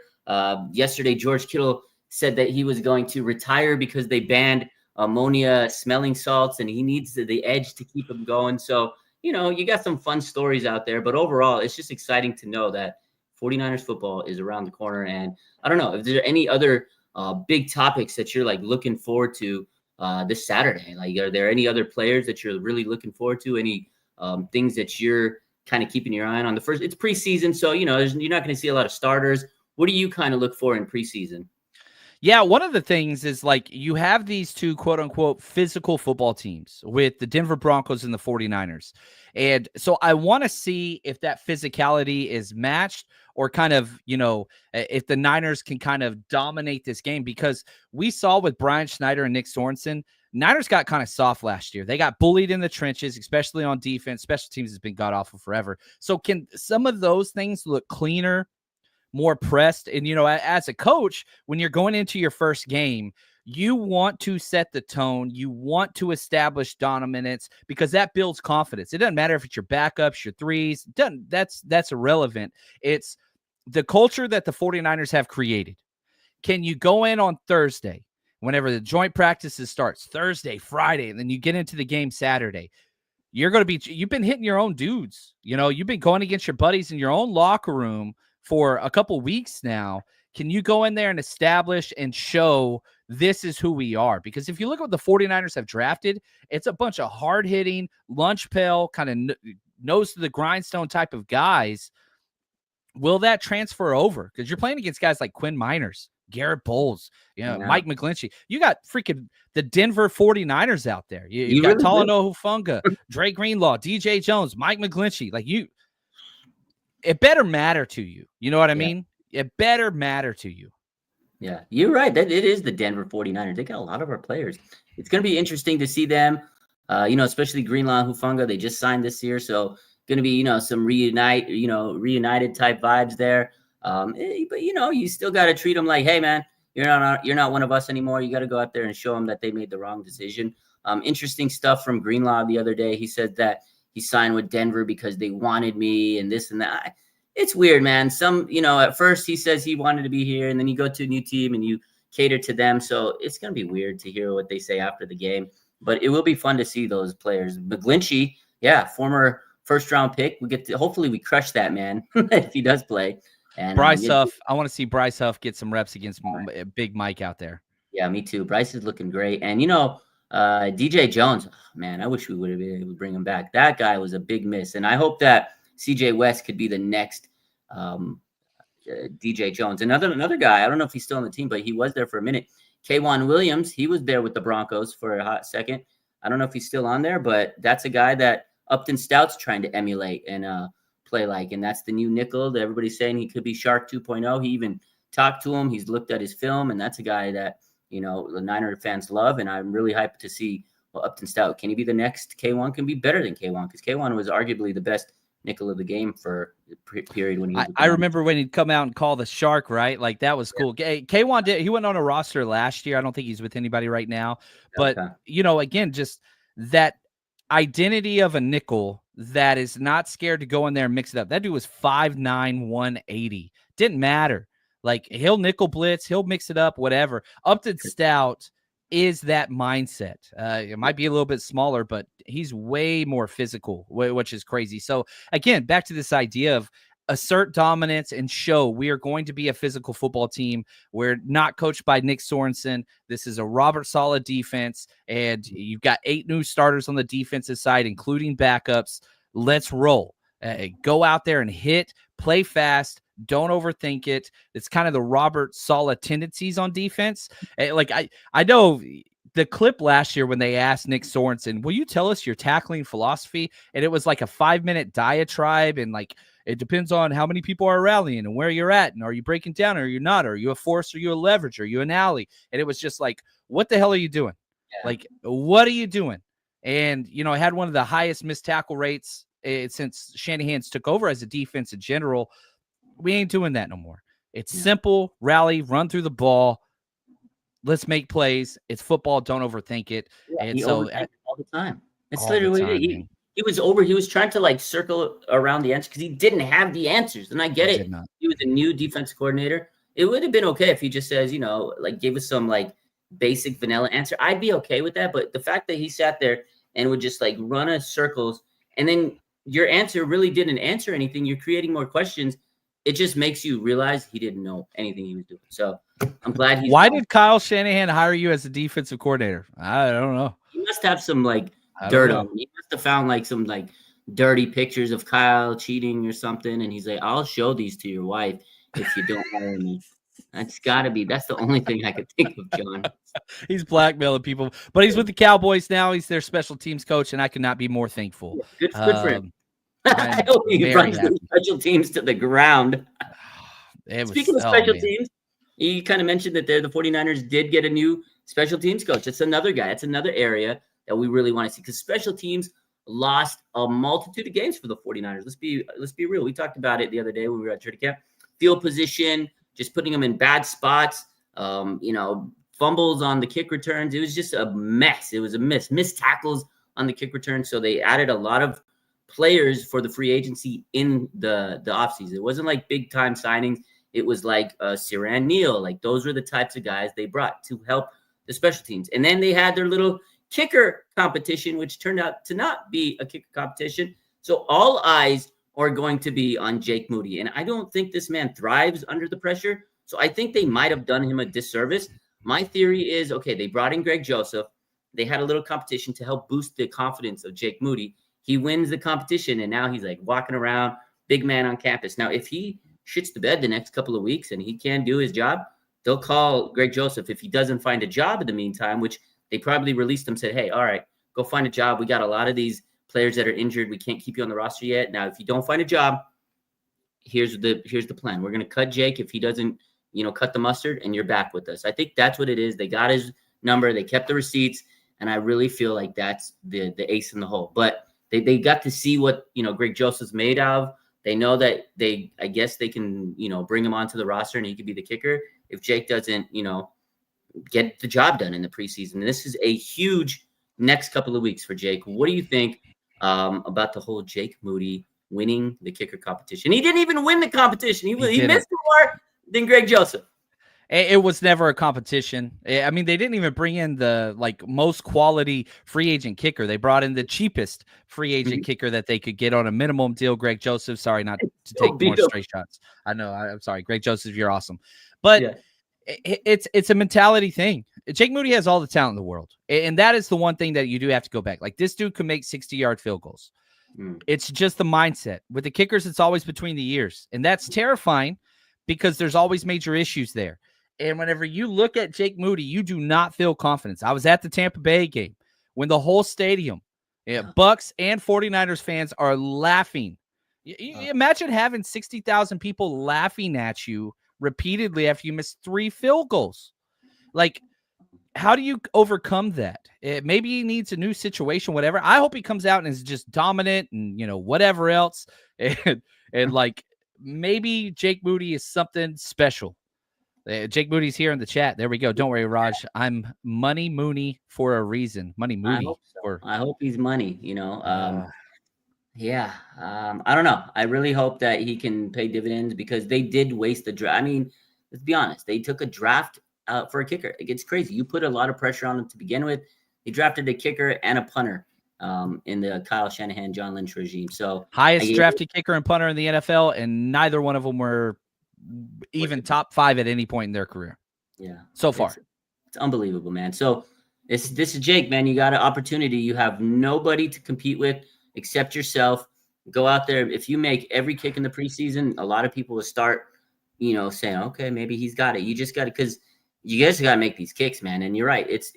Yesterday, George Kittle said that he was going to retire because they banned ammonia smelling salts, and he needs the edge to keep him going. So, you got some fun stories out there, but overall, it's just exciting to know that 49ers football is around the corner. And I don't know if there are any other big topics that you're like looking forward to this Saturday. Like, are there any other players that you're really looking forward to? Any things that you're kind of keeping your eye on? The first, it's preseason, so you're not going to see a lot of starters. What do you kind of look for in preseason? Yeah, one of the things is like you have these two quote unquote physical football teams with the Denver Broncos and the 49ers. And so I want to see if that physicality is matched or kind of, if the Niners can kind of dominate this game, because we saw with Brian Schneider and Nick Sorensen, Niners got kind of soft last year. They got bullied in the trenches, especially on defense. Special teams has been god awful forever. So can some of those things look cleaner, more pressed? And, as a coach, when you're going into your first game, you want to set the tone. You want to establish dominance because that builds confidence. It doesn't matter if it's your backups, your threes. That's irrelevant. It's the culture that the 49ers have created. Can you go in on Thursday, whenever the joint practices starts, Thursday, Friday, and then you get into the game Saturday? You've been hitting your own dudes. You've been going against your buddies in your own locker room for a couple weeks now. Can you go in there and establish and show this is who we are? Because if you look at what the 49ers have drafted, it's a bunch of hard-hitting, lunch pail, kind of nose to the grindstone type of guys. Will that transfer over? Because you're playing against guys like Quinn Miners, Garrett Bowles, Mike McGlinchey. You got freaking the Denver 49ers out there. You got really Talanoa Hufanga, Dre Greenlaw, DJ Jones, Mike McGlinchey. Like it better matter to you. You know what I mean? It better matter to you. Yeah, you're right. That it is the Denver 49ers. They got a lot of our players. It's going to be interesting to see them, especially Greenlaw and Hufanga. They just signed this year. So going to be, some reunited type vibes there. But, you still got to treat them like, hey, man, you're not one of us anymore. You got to go out there and show them that they made the wrong decision. Interesting stuff from Greenlaw the other day. He said that he signed with Denver because they wanted me and this and that. It's weird, man. At first he says he wanted to be here, and then you go to a new team and you cater to them. So it's going to be weird to hear what they say after the game. But it will be fun to see those players. McGlinchey, former first-round pick. Hopefully we crush that man if he does play. And Bryce Huff, I want to see Bryce Huff get some reps against Big Mike out there. Yeah, me too. Bryce is looking great. And, DJ Jones, man, I wish we would have been able to bring him back. That guy was a big miss. And I hope that CJ West could be the next DJ Jones. Another guy, I don't know if he's still on the team, but he was there for a minute. K'Wan Williams, he was there with the Broncos for a hot second. I don't know if he's still on there, but that's a guy that Upton Stout's trying to emulate and play like. And that's the new nickel that everybody's saying he could be Shark 2.0. He even talked to him. He's looked at his film, and that's a guy that, the Niner fans love. And I'm really hyped to see Upton Stout. Can he be the next K1? Can be better than K1, because K1 was arguably the best nickel of the game for the period when he was I remember when he'd come out and call the Shark, right? Like that was cool. K1 he went on a roster last year. I don't think he's with anybody right now. But again, just that identity of a nickel that is not scared to go in there and mix it up. That dude was 5'9", 180. Didn't matter. Like he'll nickel blitz, he'll mix it up, whatever. Upton Stout is that mindset. It might be a little bit smaller, but he's way more physical, which is crazy. So again, back to this idea of assert dominance and show we are going to be a physical football team. We're not coached by Nick Sorensen. This is a Robert Saleh defense, and you've got 8 new starters on the defensive side, including backups. Let's roll. Go out there and hit, play fast. Don't overthink it. It's kind of the Robert Saleh tendencies on defense. Like I know the clip last year when they asked Nick Sorensen, will you tell us your tackling philosophy? And it was like a 5-minute diatribe. And like, it depends on how many people are rallying and where you're at. And are you breaking down or are you not? Are you a force? Are you a leverage? Are you an alley? And it was just like, what the hell are you doing? Yeah. Like, what are you doing? And, I had one of the highest missed tackle rates since Shanahan's took over as a defense in general. We ain't doing that no more. It's simple, rally, run through the ball. Let's make plays. It's football. Don't overthink it. Yeah, And he so overthinks all the time. It's all the literally what he time, did. man. He was trying to like circle around the answer because he didn't have the answers. And I get He it. did not. He was a new defense coordinator. It would have been okay if he just says, like gave us some like basic vanilla answer. I'd be okay with that. But the fact that he sat there and would just like run a circles and then your answer really didn't answer anything. You're creating more questions. It just makes you realize he didn't know anything he was doing. So I'm glad he's Why gone. did Kyle Shanahan hire you as a defensive coordinator? I don't know. He must have some like I dirt don't on know. him. He must have found like some like dirty pictures of Kyle cheating or something. And he's like, I'll show these to your wife if you don't hire me. That's the only thing I could think of, John. He's blackmailing people, but he's with the Cowboys now. He's their special teams coach, and I could not be more thankful. Good for him. I I'm hope he very runs the happy. special teams to the ground. Speaking of special man. teams, you kind of mentioned that the 49ers did get a new special teams coach. It's another guy. It's another area that we really want to see because special teams lost a multitude of games for the 49ers. Let's be real. We talked about it the other day when we were at training camp. Field position, just putting them in bad spots, fumbles on the kick returns. It was just a mess. It was a missed tackles on the kick return. So they added a lot of players for the free agency in the offseason. It wasn't like big time signings. It was like Siran Neal. Like those were the types of guys they brought to help the special teams. And then they had their little kicker competition, which turned out to not be a kicker competition. So all eyes are going to be on Jake Moody. And I don't think this man thrives under the pressure. So I think they might have done him a disservice. My theory is, okay, they brought in Greg Joseph. They had a little competition to help boost the confidence of Jake Moody. He wins the competition, and now he's like walking around, big man on campus. Now, if he shits the bed the next couple of weeks and he can't do his job, they'll call Greg Joseph. If he doesn't find a job in the meantime, which they probably released him, said, hey, all right, go find a job. We got a lot of these players that are injured. We can't keep you on the roster yet. Now, if you don't find a job, here's the plan. We're going to cut Jake if he doesn't, cut the mustard, and you're back with us. I think that's what it is. They got his number. They kept the receipts, and I really feel like that's the ace in the hole. But they got to see what, Greg Joseph's made of. They know that I guess they can, bring him onto the roster and he could be the kicker if Jake doesn't, get the job done in the preseason. And this is a huge next couple of weeks for Jake. What do you think about the whole Jake Moody winning the kicker competition? He didn't even win the competition. He missed more than Greg Joseph. It was never a competition. I mean, they didn't even bring in the most quality free agent kicker. They brought in the cheapest free agent kicker that they could get on a minimum deal. Greg Joseph, sorry, not to take more straight shots. I know. I'm sorry. Greg Joseph, you're awesome. But it's a mentality thing. Jake Moody has all the talent in the world. And that is the one thing that you do have to go back. Like, this dude can make 60-yard field goals. It's just the mindset. With the kickers, it's always between the ears. And that's terrifying because there's always major issues there. And whenever you look at Jake Moody, you do not feel confidence. I was at the Tampa Bay game when the whole stadium, Bucks and 49ers fans are laughing. You imagine having 60,000 people laughing at you repeatedly after you miss 3 field goals. Like, how do you overcome that? Maybe he needs a new situation, whatever. I hope he comes out and is just dominant and, whatever else. And like, maybe Jake Moody is something special. Jake Moody's here in the chat. There we go. Don't worry, Raj. I'm Money Mooney for a reason. Money Moody. I hope he's money, I don't know. I really hope that he can pay dividends because they did waste the draft. I mean, let's be honest. They took a draft for a kicker. It's crazy. You put a lot of pressure on them to begin with. They drafted a kicker and a punter in the Kyle Shanahan, John Lynch regime. So highest drafted kicker and punter in the NFL, and neither one of them were even top 5 at any point in their career. Yeah. So far. It's unbelievable, man. So this is Jake, man. You got an opportunity. You have nobody to compete with except yourself. Go out there. If you make every kick in the preseason, a lot of people will start, saying, okay, maybe he's got it. You just got it because you guys got to make these kicks, man. And you're right. It's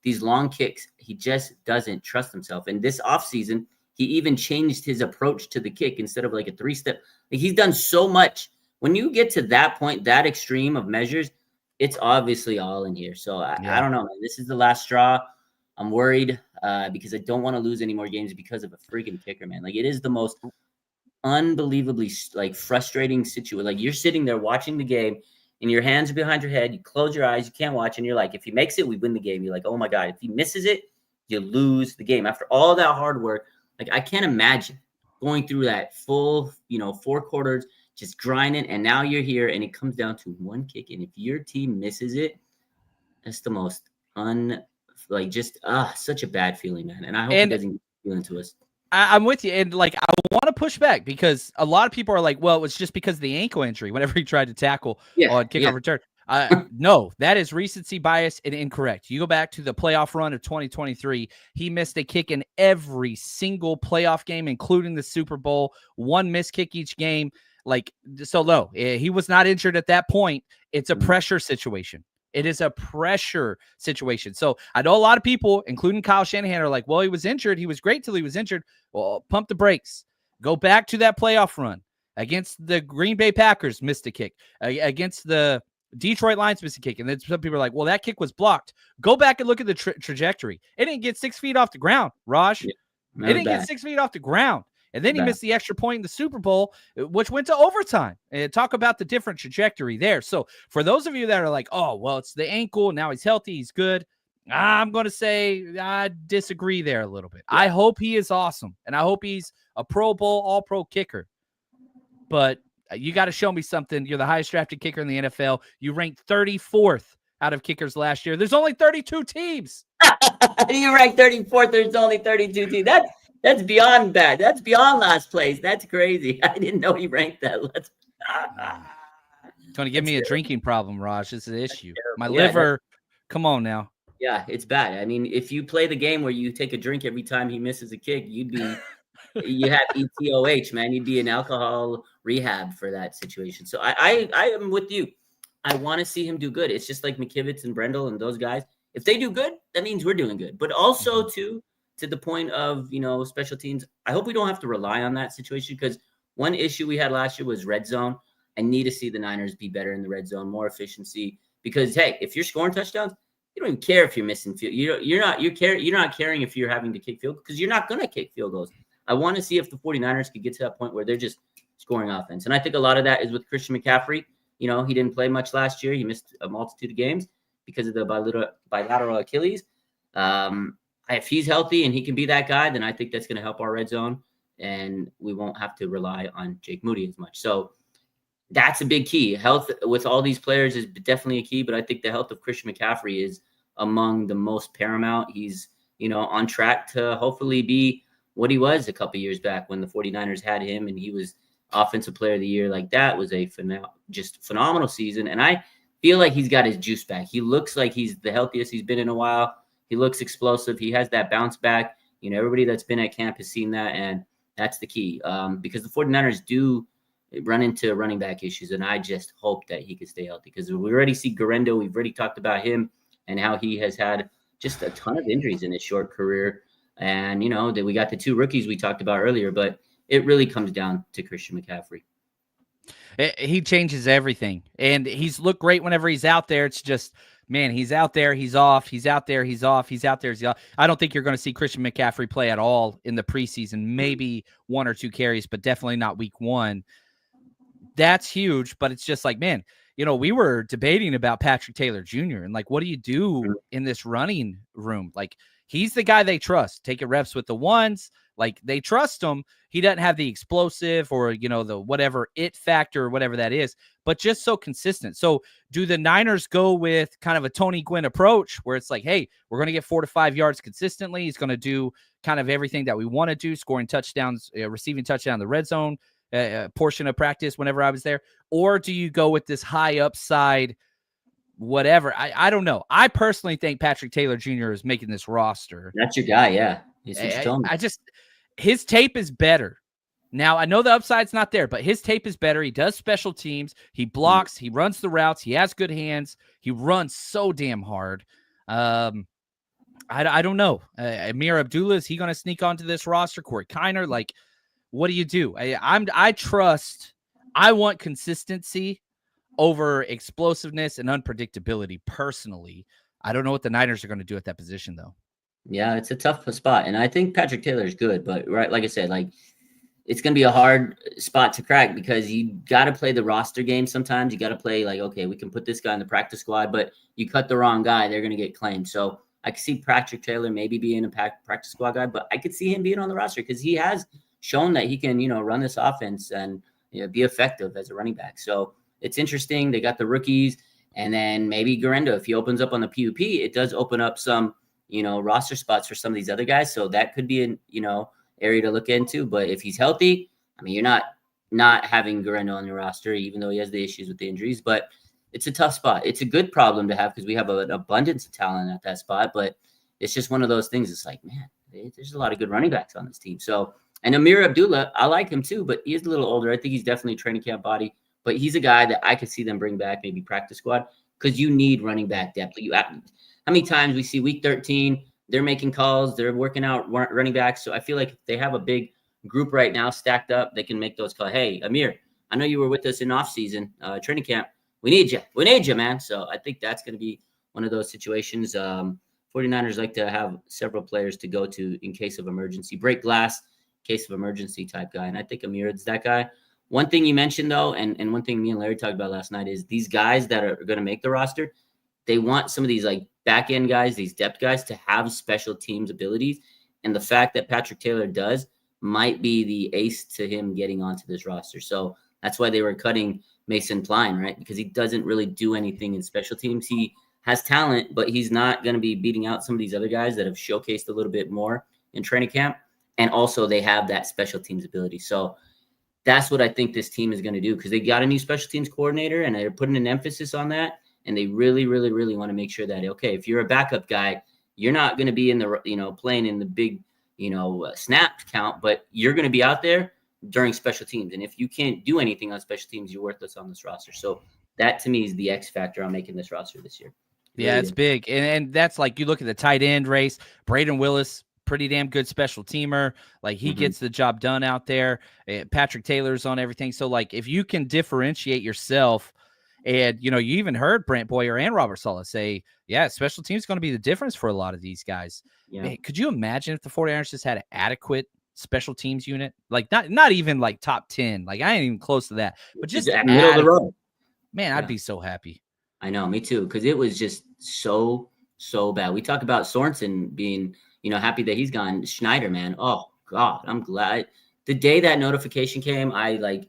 these long kicks. He just doesn't trust himself. And this offseason, he even changed his approach to the kick instead of like a 3-step. Like, he's done so much. When you get to that point, that extreme of measures, it's obviously all in here. So I don't know, man. This is the last straw. I'm worried because I don't want to lose any more games because of a freaking kicker, man. Like, it is the most unbelievably like frustrating situation. Like, you're sitting there watching the game and your hands are behind your head. You close your eyes, you can't watch, and you're like, if he makes it, we win the game. You're like, oh my God. If he misses it, you lose the game. After all that hard work, like, I can't imagine going through that full, 4 quarters, just grinding, and now you're here and it comes down to one kick. And if your team misses it, that's the most such a bad feeling, man. And I hope he And doesn't feel into us. I'm with you. And like, I want to push back because a lot of people are like, well, it was just because of the ankle injury whenever he tried to tackle on kickoff return. No, that is recency bias and incorrect. You go back to the playoff run of 2023. He missed a kick in every single playoff game, including the Super Bowl. One missed kick each game. Like, so no, he was not injured at that point. It's a pressure situation. It is a pressure situation. So I know a lot of people, including Kyle Shanahan, are like, well, he was injured. He was great till he was injured. Well, pump the brakes. Go back to that playoff run against the Green Bay Packers, missed a kick. Against the Detroit Lions, missed a kick. And then some people are like, well, that kick was blocked. Go back and look at the trajectory. It didn't get 6 feet off the ground, Raj. It didn't get 6 feet off the ground. And then he missed the extra point in the Super Bowl, which went to overtime. And talk about the different trajectory there. So for those of you that are like, oh, well, it's the ankle. Now he's healthy. He's good. I'm going to say I disagree there a little bit. Yeah. I hope he is awesome. And I hope he's a Pro Bowl, all-pro kicker. But you got to show me something. You're the highest drafted kicker in the NFL. You ranked 34th out of kickers last year. There's only 32 teams. You ranked 34th. There's only 32 teams. That's beyond bad. That's beyond last place. That's crazy. I didn't know he ranked that. It's going to give me a drinking problem, Raj. It's an issue. My liver. Come on now. Yeah, it's bad. I mean, if you play the game where you take a drink every time he misses a kick, you have ETOH, man. You'd be in alcohol rehab for that situation. So I am with you. I want to see him do good. It's just like McKivitz and Brendel and those guys. If they do good, that means we're doing good. But also, too, to the point of, special teams, I hope we don't have to rely on that situation, because one issue we had last year was red zone. I need to see the Niners be better in the red zone, more efficiency, because, hey, if you're scoring touchdowns, you don't even care if you're missing field. You're not caring if you're having to kick field, because you're not going to kick field goals. I want to see if the 49ers could get to that point where they're just scoring offense. And I think a lot of that is with Christian McCaffrey. He didn't play much last year. He missed a multitude of games because of the bilateral Achilles. If he's healthy and he can be that guy, then I think that's going to help our red zone, and we won't have to rely on Jake Moody as much. So that's a big key. Health with all these players is definitely a key, but I think the health of Christian McCaffrey is among the most paramount. He's, on track to hopefully be what he was a couple years back when the 49ers had him and he was offensive player of the year. Like, that was a just phenomenal season. And I feel like he's got his juice back. He looks like he's the healthiest he's been in a while. He looks explosive. He has that bounce back. Everybody that's been at camp has seen that, and that's the key, because the 49ers do run into running back issues, and I just hope that he can stay healthy, because we already see Garendo. We've already talked about him and how he has had just a ton of injuries in his short career. And, that we got the 2 rookies we talked about earlier, but it really comes down to Christian McCaffrey. He changes everything, and he's looked great whenever he's out there. It's just, man, he's out there, he's off. He's out there, he's off. He's out there, he's off. I don't think you're going to see Christian McCaffrey play at all in the preseason. Maybe 1 or 2 carries, but definitely not week 1. That's huge, but it's just like, man, we were debating about Patrick Taylor Jr. and like, what do you do in this running room? Like, he's the guy they trust. Taking reps with the ones, like, they trust him. He doesn't have the explosive or, the whatever it factor or whatever that is, but just so consistent. So do the Niners go with kind of a Tony Gwynn approach where it's like, hey, we're going to get 4 to 5 yards consistently. He's going to do kind of everything that we want to do, scoring touchdowns, receiving touchdown in the red zone portion of practice whenever I was there? Or do you go with this high upside, whatever? I don't know. I personally think Patrick Taylor Jr. is making this roster. That's your guy, yeah. His tape is better. Now, I know the upside's not there, but his tape is better. He does special teams. He blocks. He runs the routes. He has good hands. He runs so damn hard. I don't know. Amir Abdullah, is he going to sneak onto this roster? Corey Kiner, like, what do you do? I want consistency over explosiveness and unpredictability personally. I don't know what the Niners are going to do at that position, though. Yeah, it's a tough spot, and I think Patrick Taylor is good, but right, like I said, like it's going to be a hard spot to crack because you got to play the roster game. Sometimes you got to play like, okay, we can put this guy in the practice squad, but you cut the wrong guy, they're going to get claimed. So I could see Patrick Taylor maybe being a practice squad guy, but I could see him being on the roster because he has shown that he can, run this offense and be effective as a running back. So it's interesting. They got the rookies, and then maybe Garendo, if he opens up on the PUP, it does open up some, roster spots for some of these other guys. So that could be an, area to look into. But if he's healthy, I mean, you're not having Garendo on your roster, even though he has the issues with the injuries. But it's a tough spot. It's a good problem to have because we have an abundance of talent at that spot. But it's just one of those things. It's like, man, there's a lot of good running backs on this team. So, and Amir Abdullah, I like him too, but he is a little older. I think he's definitely training camp body. But he's a guy that I could see them bring back, maybe practice squad, because you need running back depth. How many times we see week 13, they're making calls, they're working out running backs. So I feel like if they have a big group right now stacked up, they can make those calls. Hey, Amir, I know you were with us in off-season training camp. We need you. We need you, man. So I think that's going to be one of those situations. 49ers like to have several players to go to in case of emergency. Break glass, case of emergency type guy. And I think Amir is that guy. One thing you mentioned, though, and one thing me and Larry talked about last night is these guys that are going to make the roster, they want some of these like back end guys, these depth guys to have special teams abilities. And the fact that Patrick Taylor does might be the ace to him getting onto this roster. So that's why they were cutting Mason Pline, right? Because he doesn't really do anything in special teams. He has talent, but he's not going to be beating out some of these other guys that have showcased a little bit more in training camp. And also they have that special teams ability. So that's what I think this team is going to do because they got a new special teams coordinator and they're putting an emphasis on that. And they really, really, really want to make sure that, okay, if you're a backup guy, you're not going to be in the, playing in the big, snap count, but you're going to be out there during special teams. And if you can't do anything on special teams, you're worthless on this roster. So that to me is the X factor on making this roster this year. Yeah, it's big. And that's like you look at the tight end race, Braden Willis, pretty damn good special teamer. Like he gets the job done out there. Patrick Taylor's on everything. So like if you can differentiate yourself, and, you even heard Brant Boyer and Robert Saleh say, yeah, special teams is going to be the difference for a lot of these guys. Yeah. Man, could you imagine if the 49ers just had an adequate special teams unit? Like not even like top 10. Like I ain't even close to that. But just middle of the road. Man, I'd be so happy. I know, me too, because it was just so bad. We talk about Sorensen being, happy that he's gone. Schneider, man. Oh, God, I'm glad. The day that notification came, I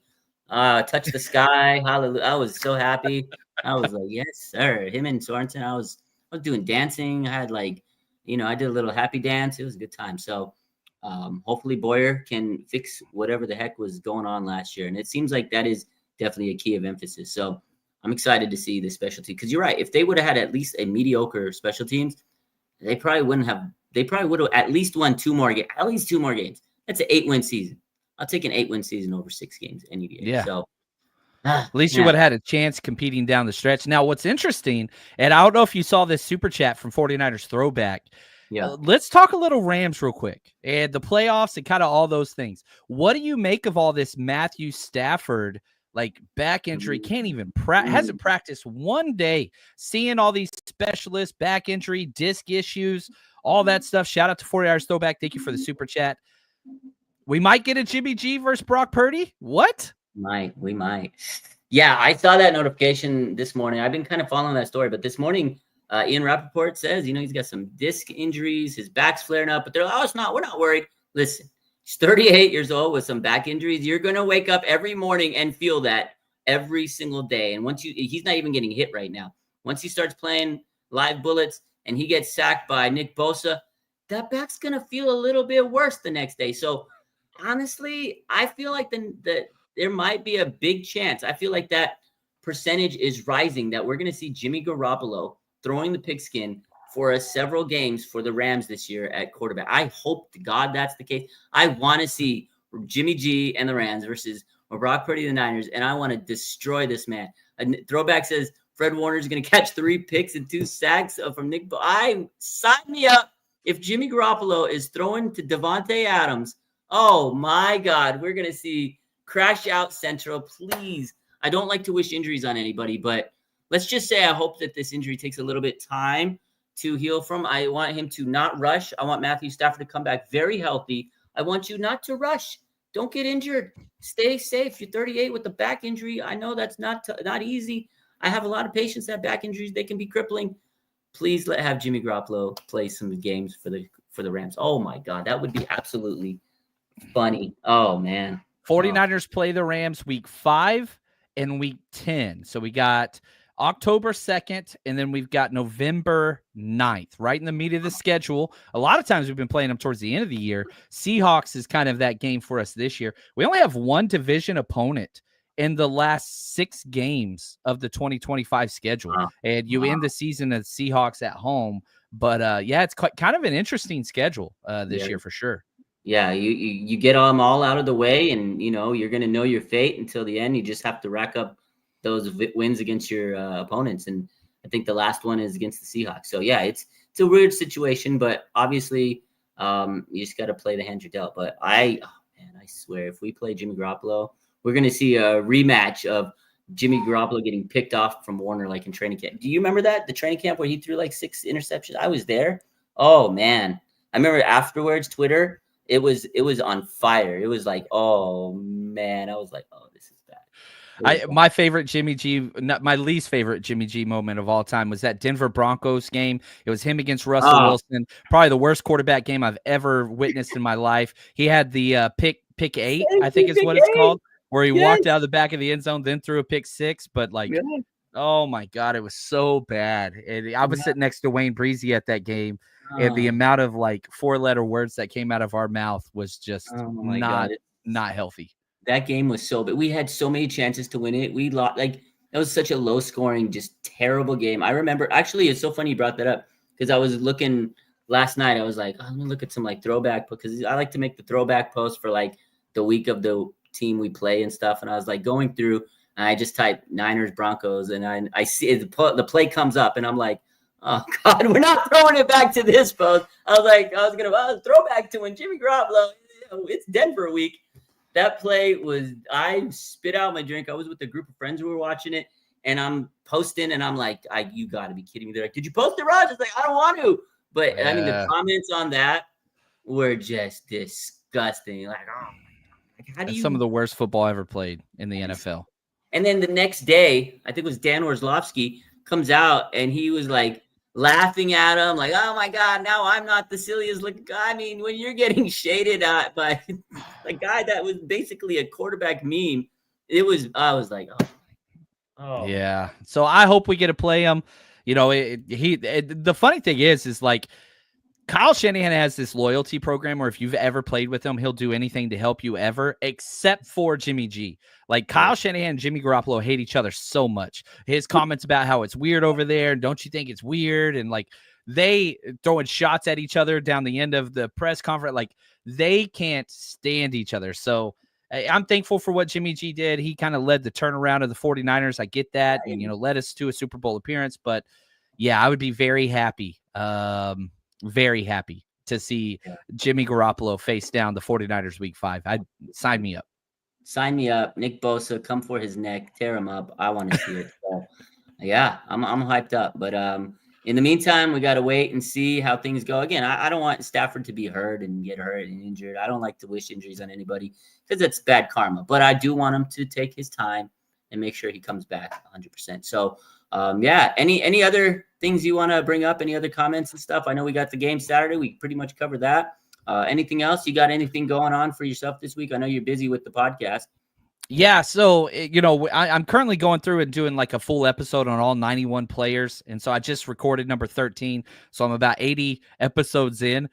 touched the sky. Hallelujah. I was so happy. I was like, yes, sir. Him and Sorensen, I was doing dancing. I had I did a little happy dance. It was a good time. So hopefully Boyer can fix whatever the heck was going on last year. And it seems like that is definitely a key of emphasis. So I'm excited to see the specialty because you're right. If they would have had at least a mediocre special teams, they probably would have at least won two more games. That's an 8-win season. I'll take an 8-win season over 6 games any day. Yeah. So at least you would have had a chance competing down the stretch. Now, what's interesting, and I don't know if you saw this super chat from 49ers Throwback. Yeah. Let's talk a little Rams real quick and the playoffs and kind of all those things. What do you make of all this Matthew Stafford, back injury, can't even hasn't practiced one day, seeing all these specialists, back injury, disc issues, all that stuff. Shout out to 49ers Throwback. Thank you for the super chat. We might get a Jimmy G versus Brock Purdy. What? We might. Yeah, I saw that notification this morning. I've been kind of following that story, but this morning, Ian Rappaport says, he's got some disc injuries. His back's flaring up, but they're like, we're not worried. Listen, he's 38 years old with some back injuries. You're going to wake up every morning and feel that every single day. And he's not even getting hit right now. Once he starts playing live bullets and he gets sacked by Nick Bosa, that back's going to feel a little bit worse the next day. So honestly, I feel like there might be a big chance. I feel like that percentage is rising that we're going to see Jimmy Garoppolo throwing the pigskin for several games for the Rams this year at quarterback. I hope to God that's the case. I want to see Jimmy G and the Rams versus Brock Purdy and the Niners, and I want to destroy this man. Throwback says Fred Warner's going to catch 3 picks and 2 sacks from Nick. Sign me up. If Jimmy Garoppolo is throwing to Devontae Adams, oh my God, we're going to see Crash Out Central. Please. I don't like to wish injuries on anybody, but let's just say I hope that this injury takes a little bit time to heal from. I want him to not rush. I want Matthew Stafford to come back very healthy. I want you not to rush. Don't get injured. Stay safe. You're 38 with a back injury. I know that's not easy. I have a lot of patients that have back injuries. They can be crippling. Please have Jimmy Garoppolo play some games for the Rams. Oh my God, that would be absolutely funny. Oh man. 49ers play the Rams week 5 and week 10. So we got October 2nd, and then we've got November 9th, right in the meat of the schedule. A lot of times we've been playing them towards the end of the year. Seahawks is kind of that game for us this year. We only have one division opponent in the last 6 games of the 2025 schedule. And you end the season as Seahawks at home. But yeah, it's kind of an interesting schedule this year for sure. Yeah, you get them all out of the way, and you're going to know your fate until the end. You just have to rack up those wins against your opponents, and I think the last one is against the Seahawks. So yeah, it's a weird situation, but obviously you just got to play the hand you're dealt. But I swear, if we play Jimmy Garoppolo, we're going to see a rematch of Jimmy Garoppolo getting picked off from Warner like in training camp. Do you remember that? The training camp where he threw like 6 interceptions? I was there. Oh man, I remember afterwards Twitter. It was on fire. It was like, oh man, I was like, oh, this is bad. My favorite Jimmy G, my least favorite Jimmy G moment of all time was that Denver Broncos game. It was him against Russell Wilson. Probably the worst quarterback game I've ever witnessed in my life. He had the pick 8, I think is what it's called, where he walked out of the back of the end zone, then threw a pick 6. But like, oh my God, it was so bad. And I was sitting next to Wayne Breezy at that game. And the amount of like 4-letter words that came out of our mouth was just not healthy. That game was so bad. We had so many chances to win it. We lost. Like, that was such a low scoring, just terrible game. I remember, actually, it's so funny you brought that up, because I was looking last night. I was like, I'm gonna look at some like throwback, because I like to make the throwback post for like the week of the team we play and stuff. And I was like going through, and I just typed Niners Broncos, and I see the play comes up, and I'm like, oh God, we're not throwing it back to this post. I was gonna throw back to when Jimmy Garoppolo. It's Denver week. That play was, I spit out my drink. I was with a group of friends who were watching it, and I'm posting, and I'm like, you got to be kidding me. They're like, did you post it, Raj? I was like, I don't want to. But I mean, the comments on that were just disgusting. Like, oh my God. Like, how do you? Some of the worst football ever played in the NFL. And then the next day, I think it was Dan Orlovsky comes out, and he was like laughing at him, like, oh my God, now I'm not the silliest looking guy. I mean, when you're getting shaded at by a guy that was basically a quarterback meme, I was like, oh. Yeah. So I hope we get to play him. The funny thing is like, Kyle Shanahan has this loyalty program where if you've ever played with him, he'll do anything to help you ever, except for Jimmy G. Like, Kyle Shanahan and Jimmy Garoppolo hate each other so much. His comments about how it's weird over there, and don't you think it's weird? And like, they throwing shots at each other down the end of the press conference. Like, they can't stand each other. So I'm thankful for what Jimmy G did. He kind of led the turnaround of the 49ers. I get that. And, led us to a Super Bowl appearance. But yeah, I would be very happy. Very happy to see Jimmy Garoppolo face down the 49ers week 5. I'd sign me up. Sign me up. Nick Bosa, come for his neck, tear him up. I want to see it. So, yeah, I'm hyped up. But in the meantime, we got to wait and see how things go. Again, I don't want Stafford to be hurt and get hurt and injured. I don't like to wish injuries on anybody because it's bad karma. But I do want him to take his time and make sure he comes back 100%. So, any other things you want to bring up? Any other comments and stuff? I know we got the game Saturday. We pretty much covered that. Anything else? You got anything going on for yourself this week? I know you're busy with the podcast. Yeah, so, I'm currently going through and doing like a full episode on all 91 players. And so I just recorded number 13. So I'm about 80 episodes in.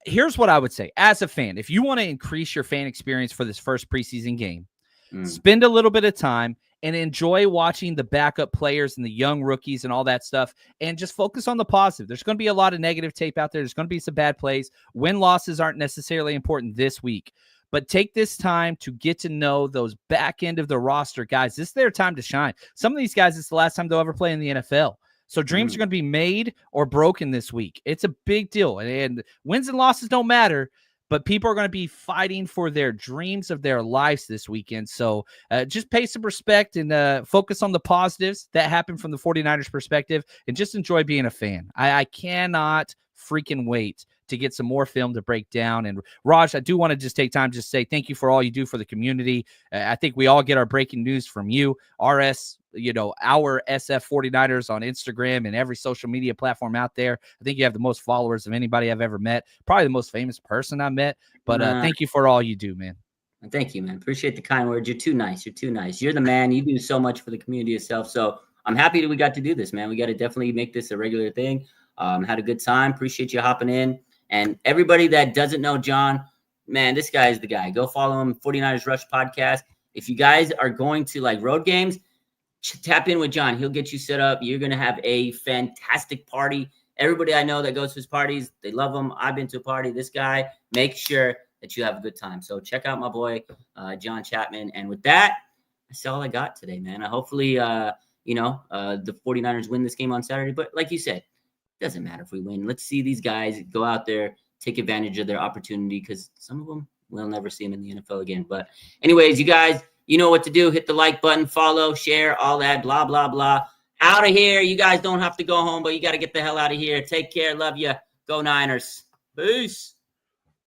Here's what I would say. As a fan, if you want to increase your fan experience for this first preseason game, spend a little bit of time and enjoy watching the backup players and the young rookies and all that stuff, and just focus on the positive. There's going to be a lot of negative tape out there. There's going to be some bad plays. Win-losses aren't necessarily important this week, but take this time to get to know those back end of the roster guys. This is their time to shine. Some of these guys, it's the last time they'll ever play in the NFL. So dreams are going to be made or broken this week. It's a big deal, and wins and losses don't matter, but people are going to be fighting for their dreams of their lives this weekend. So just pay some respect and focus on the positives that happen from the 49ers perspective and just enjoy being a fan. I cannot freaking wait to get some more film to break down. And Raj, I do want to just take time to say thank you for all you do for the community. I think we all get our breaking news from you, our SF 49ers on Instagram and every social media platform out there. I think you have the most followers of anybody I've ever met, probably the most famous person I met. But thank you for all you do, man. Thank you, man. Appreciate the kind words. You're too nice. You're too nice. You're the man. You do so much for the community itself. So I'm happy that we got to do this, man. We got to definitely make this a regular thing. Had a good time. Appreciate you hopping in. And everybody that doesn't know John, man, this guy is the guy. Go follow him, 49ers Rush Podcast. If you guys are going to like road games, tap in with John. He'll get you set up. You're going to have a fantastic party. Everybody I know that goes to his parties, they love him. I've been to a party. This guy, make sure that you have a good time. So check out my boy, John Champman. And with that, that's all I got today, man. Hopefully, the 49ers win this game on Saturday. But like you said, it doesn't matter if we win. Let's see these guys go out there, take advantage of their opportunity, because some of them we'll never see them in the NFL again. But anyways, you guys, you know what to do. Hit the like button, follow, share, all that, blah, blah, blah. Out of here. You guys don't have to go home, but you got to get the hell out of here. Take care. Love you. Go Niners. Peace.